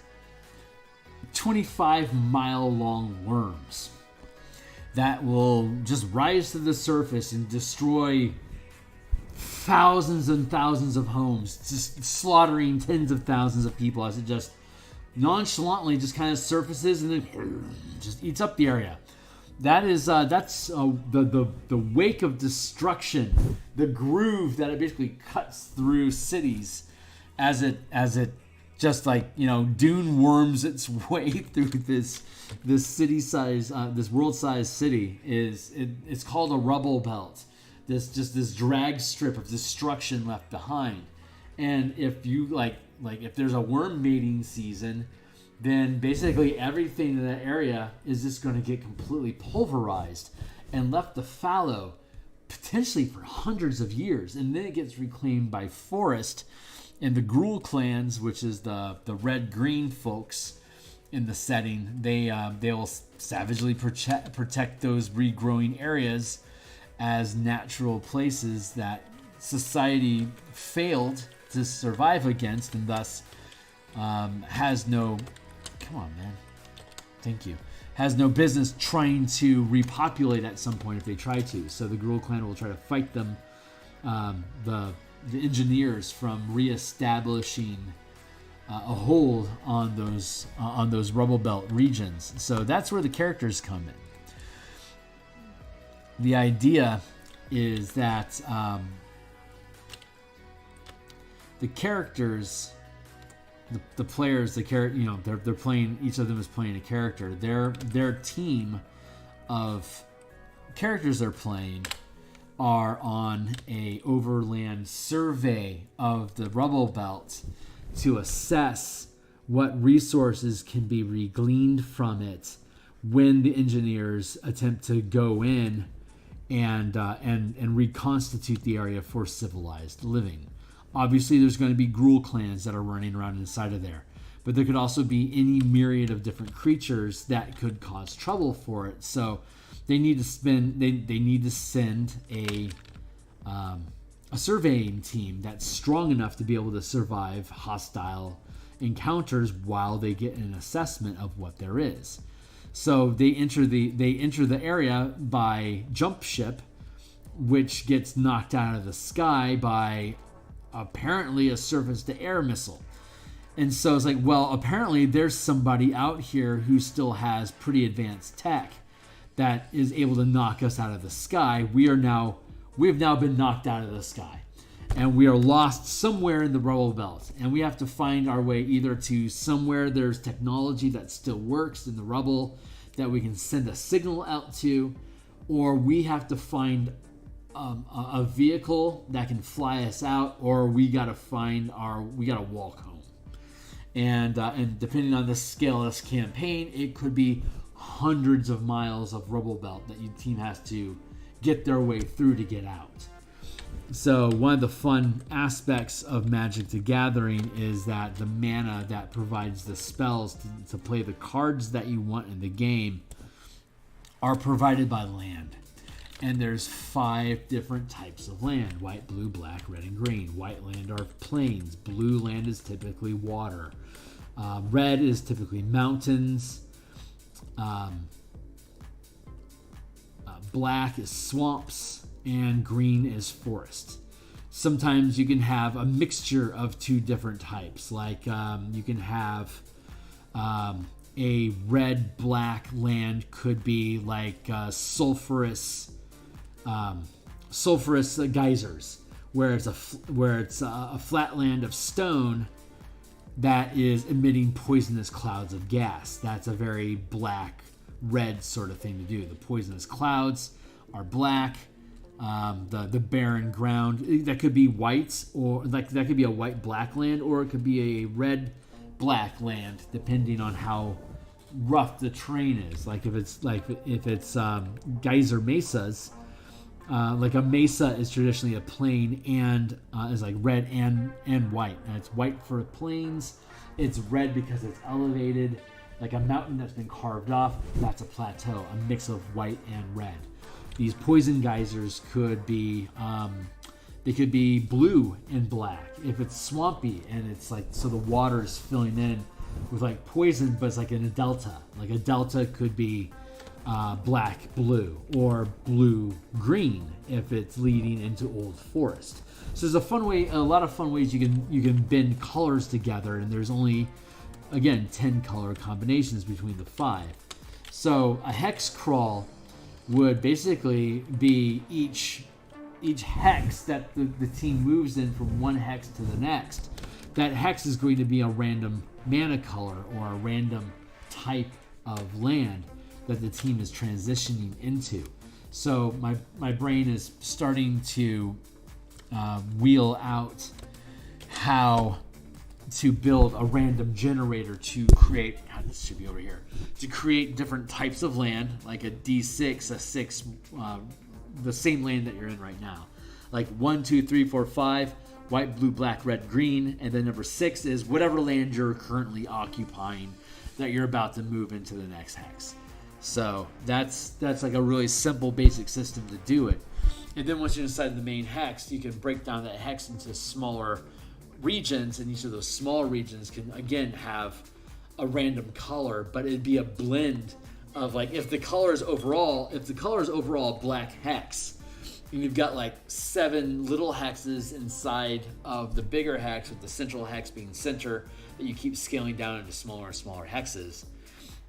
25-mile-long worms that will just rise to the surface and destroy thousands and thousands of homes, just slaughtering tens of thousands of people as it just nonchalantly just kind of surfaces and then just eats up the area. That's the wake of destruction, the groove that it basically cuts through cities as it just like dune worms its way through this city size, this world size city. It's called a rubble belt. This drag strip of destruction left behind. And if you like if there's a worm mating season, then basically everything in that area is just going to get completely pulverized and left to fallow, potentially for hundreds of years, and then it gets reclaimed by forest. And the Gruul clans, which is the red-green folks in the setting, they'll savagely protect those regrowing areas as natural places that society failed to survive against, and thus has no... Come on, man. Thank you. Has no business trying to repopulate at some point if they try to. So the Gruul clan will try to fight them, the engineers, from reestablishing a hold on those rubble belt regions. So that's where the characters come in. The idea is that the characters, the players, they're playing. Each of them is playing a character. Their team of characters they're playing are on a overland survey of the rubble belt to assess what resources can be regleaned from it when the engineers attempt to go in and reconstitute the area for civilized living. Obviously, there's going to be Gruul clans that are running around inside of there, but there could also be any myriad of different creatures that could cause trouble for it. So they need to send a surveying team that's strong enough to be able to survive hostile encounters while they get an assessment of what there is. So they enter the area by jump ship, which gets knocked out of the sky by apparently a surface-to-air missile. And so it's like, well, apparently there's somebody out here who still has pretty advanced tech that is able to knock us out of the sky. We have now been knocked out of the sky, and we are lost somewhere in the rubble belt, and we have to find our way either to somewhere there's technology that still works in the rubble that we can send a signal out to, or we have to find a vehicle that can fly us out, or we gotta walk home. And depending on the scale of this campaign, it could be hundreds of miles of rubble belt that your team has to get their way through to get out. So one of the fun aspects of Magic the Gathering is that the mana that provides the spells to play the cards that you want in the game are provided by land. And there's 5 different types of land: white, blue, black, red, and green. White land are plains. Blue land is typically water. Red is typically mountains. Black is swamps. And green is forest. Sometimes you can have a mixture of 2 different types. Like you can have a red-black land could be like sulfurous geysers, where it's a flat land of stone that is emitting poisonous clouds of gas. That's a very black-red sort of thing to do. The poisonous clouds are black. The barren ground, that could be whites, or that could be a white-black land, or it could be a red-black land, depending on how rough the terrain is. Like if it's geyser mesas, like a mesa is traditionally a plain and is like red and white, and it's white for plains. It's red because it's elevated, like a mountain that's been carved off. That's a plateau, a mix of white and red. These poison geysers could be, they could be blue and black. If it's swampy and it's like, so the water is filling in with like poison, but it's like in a delta. Like a delta could be black blue or blue green if it's leading into old forest. So there's a lot of fun ways you can bend colors together, and there's only, again, 10 color combinations between the 5. So a hex crawl would basically be each hex that the team moves in from one hex to the next. That hex is going to be a random mana color or a random type of land that the team is transitioning into. So my brain is starting to wheel out how to build a random generator to create, this should be over here, to create different types of land, like a D6, a 6, the same land that you're in right now. Like 1, 2, 3, 4, 5, white, blue, black, red, green, and then number 6 is whatever land you're currently occupying that you're about to move into the next hex. So that's like a really simple, basic system to do it. And then once you're inside the main hex, you can break down that hex into smaller regions, and each of those small regions can again have a random color, but it'd be a blend of, like, if the color is overall black hex, and you've got like 7 little hexes inside of the bigger hex, with the central hex being center, that you keep scaling down into smaller and smaller hexes.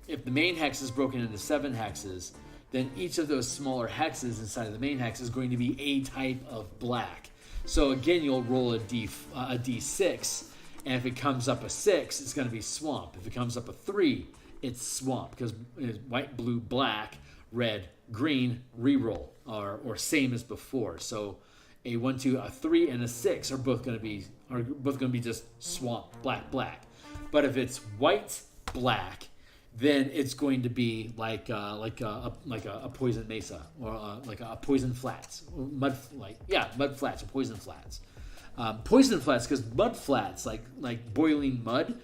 If the main hex is broken into 7 hexes, then each of those smaller hexes inside of the main hex is going to be a type of black. So again, you'll roll a D6, and if it comes up a 6, it's going to be swamp. If it comes up a 3, it's swamp, because it's white, blue, black, red, green, reroll, or same as before. So a 1, 2, a 3, and a 6 are both going to be just swamp, black, black. But if it's white, black, then it's going to be like a poison mesa, or like a poison flats, or mud flats, or poison flats. Poison flats, because mud flats, like boiling mud,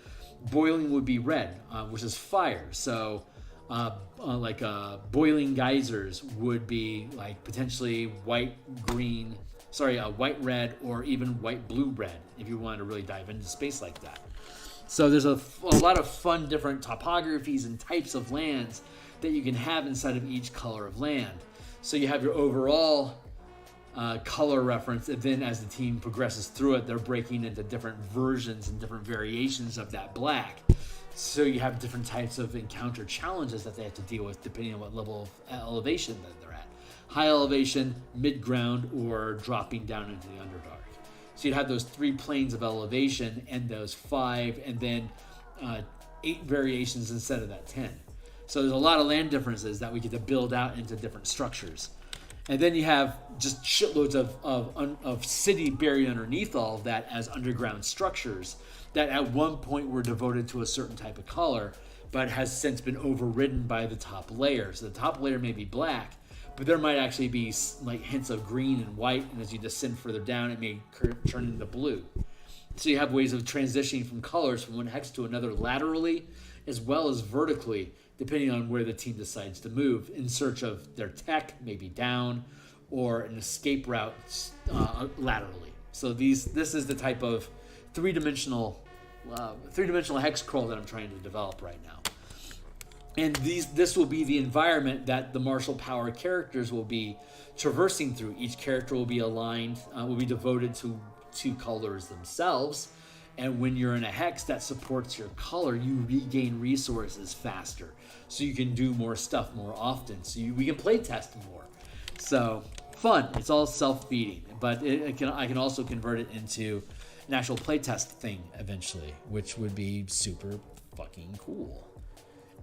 boiling would be red, which is fire. So boiling geysers would be like potentially white red, or even white blue red, if you wanted to really dive into space like that. So there's a lot of fun different topographies and types of lands that you can have inside of each color of land. So you have your overall color reference, and then as the team progresses through it, they're breaking into different versions and different variations of that black. So you have different types of encounter challenges that they have to deal with depending on what level of elevation that they're at. High elevation, mid-ground, or dropping down into the Underdark. So you'd have those 3 planes of elevation and those 5, and then 8 variations instead of that 10. So there's a lot of land differences that we get to build out into different structures. And then you have just shitloads of city buried underneath all of that as underground structures that at one point were devoted to a certain type of color, but has since been overridden by the top layer. So the top layer may be black, but there might actually be like hints of green and white, and as you descend further down, it may turn into blue. So you have ways of transitioning from colors from one hex to another laterally as well as vertically, depending on where the team decides to move in search of their tech, maybe down, or an escape route laterally. So this is the type of three-dimensional hex crawl that I'm trying to develop right now. And this will be the environment that the martial power characters will be traversing through. Each character will be aligned, will be devoted to two colors themselves. And when you're in a hex that supports your color, you regain resources faster. So you can do more stuff more often. So we can play test more. So fun. It's all self-feeding. But I can also convert it into an actual playtest thing eventually, which would be super fucking cool.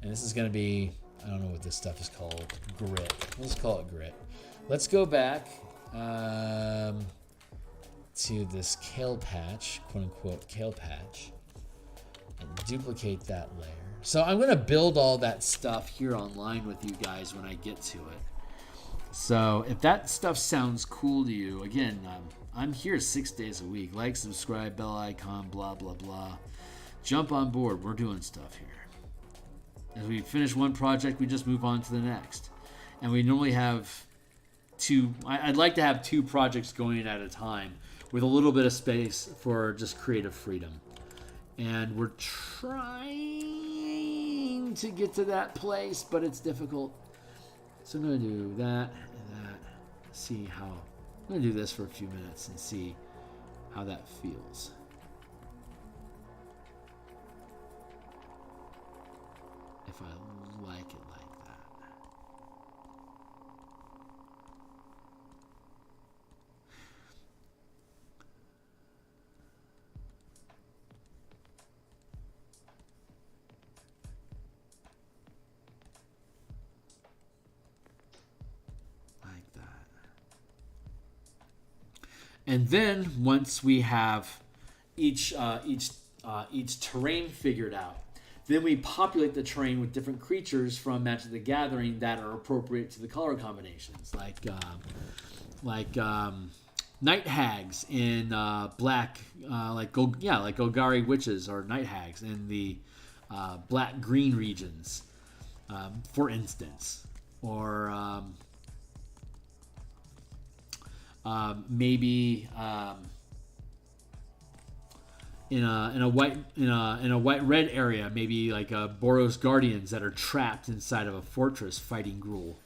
And this is going to be, I don't know what this stuff is called, grit. Let's call it grit. Let's go back to this kale patch, quote unquote kale patch, and duplicate that layer. So I'm going to build all that stuff here online with you guys when I get to it. So if that stuff sounds cool to you, again, I'm here 6 days a week. Like, subscribe, bell icon, blah, blah, blah. Jump on board. We're doing stuff here. As we finish one project, we just move on to the next. And we normally have I'd like to have 2 projects going at a time with a little bit of space for just creative freedom. And we're trying to get to that place, but it's difficult. So I'm going to do that and that. I'm going to do this for a few minutes and see how that feels. If I like it like that. Like that. And then once we have each terrain figured out, then we populate the terrain with different creatures from Magic the Gathering that are appropriate to the color combinations, like night hags in black, like Golgari witches or night hags in the black-green regions, for instance, or maybe. In a white red area, maybe like Boros Guardians that are trapped inside of a fortress fighting Gruul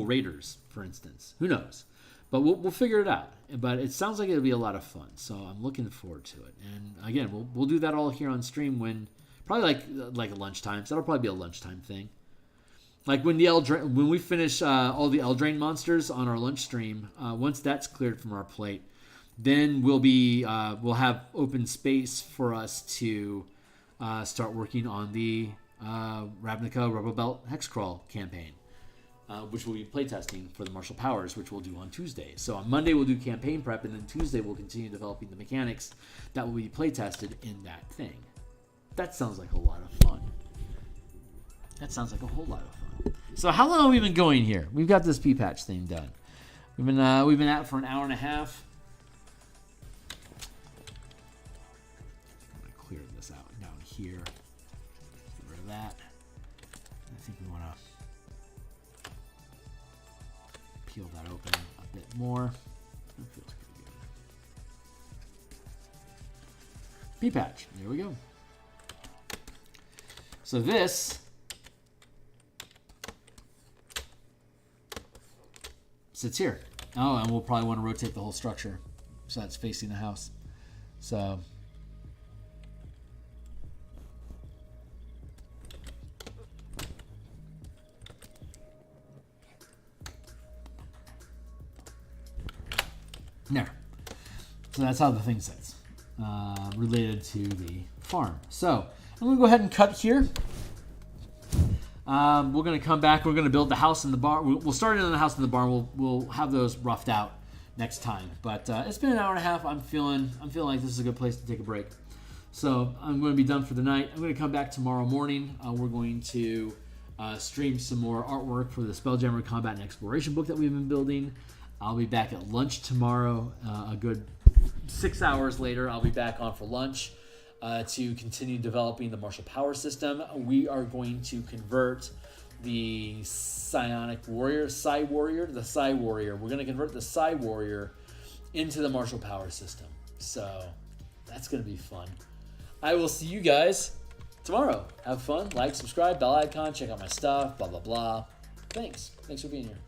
raiders, for instance. Who knows? But we'll figure it out. But it sounds like it'll be a lot of fun, so I'm looking forward to it. And again, we'll do that all here on stream when probably like lunchtime. So that'll probably be a lunchtime thing. Like when we finish all the Eldraine monsters on our lunch stream, once that's cleared from our plate. Then we'll have open space for us to start working on the Ravnica Rubber Belt Hexcrawl campaign, which we'll be playtesting for the Martial Powers, which we'll do on Tuesday. So on Monday we'll do campaign prep, and then Tuesday we'll continue developing the mechanics that will be playtested in that thing. That sounds like a lot of fun. That sounds like a whole lot of fun. So how long have we been going here? We've got this P-patch thing done. We've been at it for an hour and a half. Clear this out down here. Get rid of that. I think we want to peel that open a bit more. That feels pretty good. P-patch. There we go. So this sits here. Oh, and we'll probably want to rotate the whole structure so that's facing the house. So there. So that's how the thing sits, related to the farm. So I'm going to go ahead and cut here. We're going to come back. We're going to build the house and the barn. We'll start in the house and the barn. We'll have those roughed out next time. But it's been an hour and a half. I'm feeling like this is a good place to take a break. So I'm going to be done for the night. I'm going to come back tomorrow morning. We're going to stream some more artwork for the Spelljammer Combat and Exploration book that we've been building. I'll be back at lunch tomorrow. A good 6 hours later, I'll be back on for lunch. To continue developing the martial power system. We are going to convert the Psionic Warrior, Psi Warrior, to the Psi Warrior. We're going to convert the Psi Warrior into the martial power system. So that's going to be fun. I will see you guys tomorrow. Have fun. Like, subscribe, bell icon, check out my stuff, blah, blah, blah. Thanks for being here.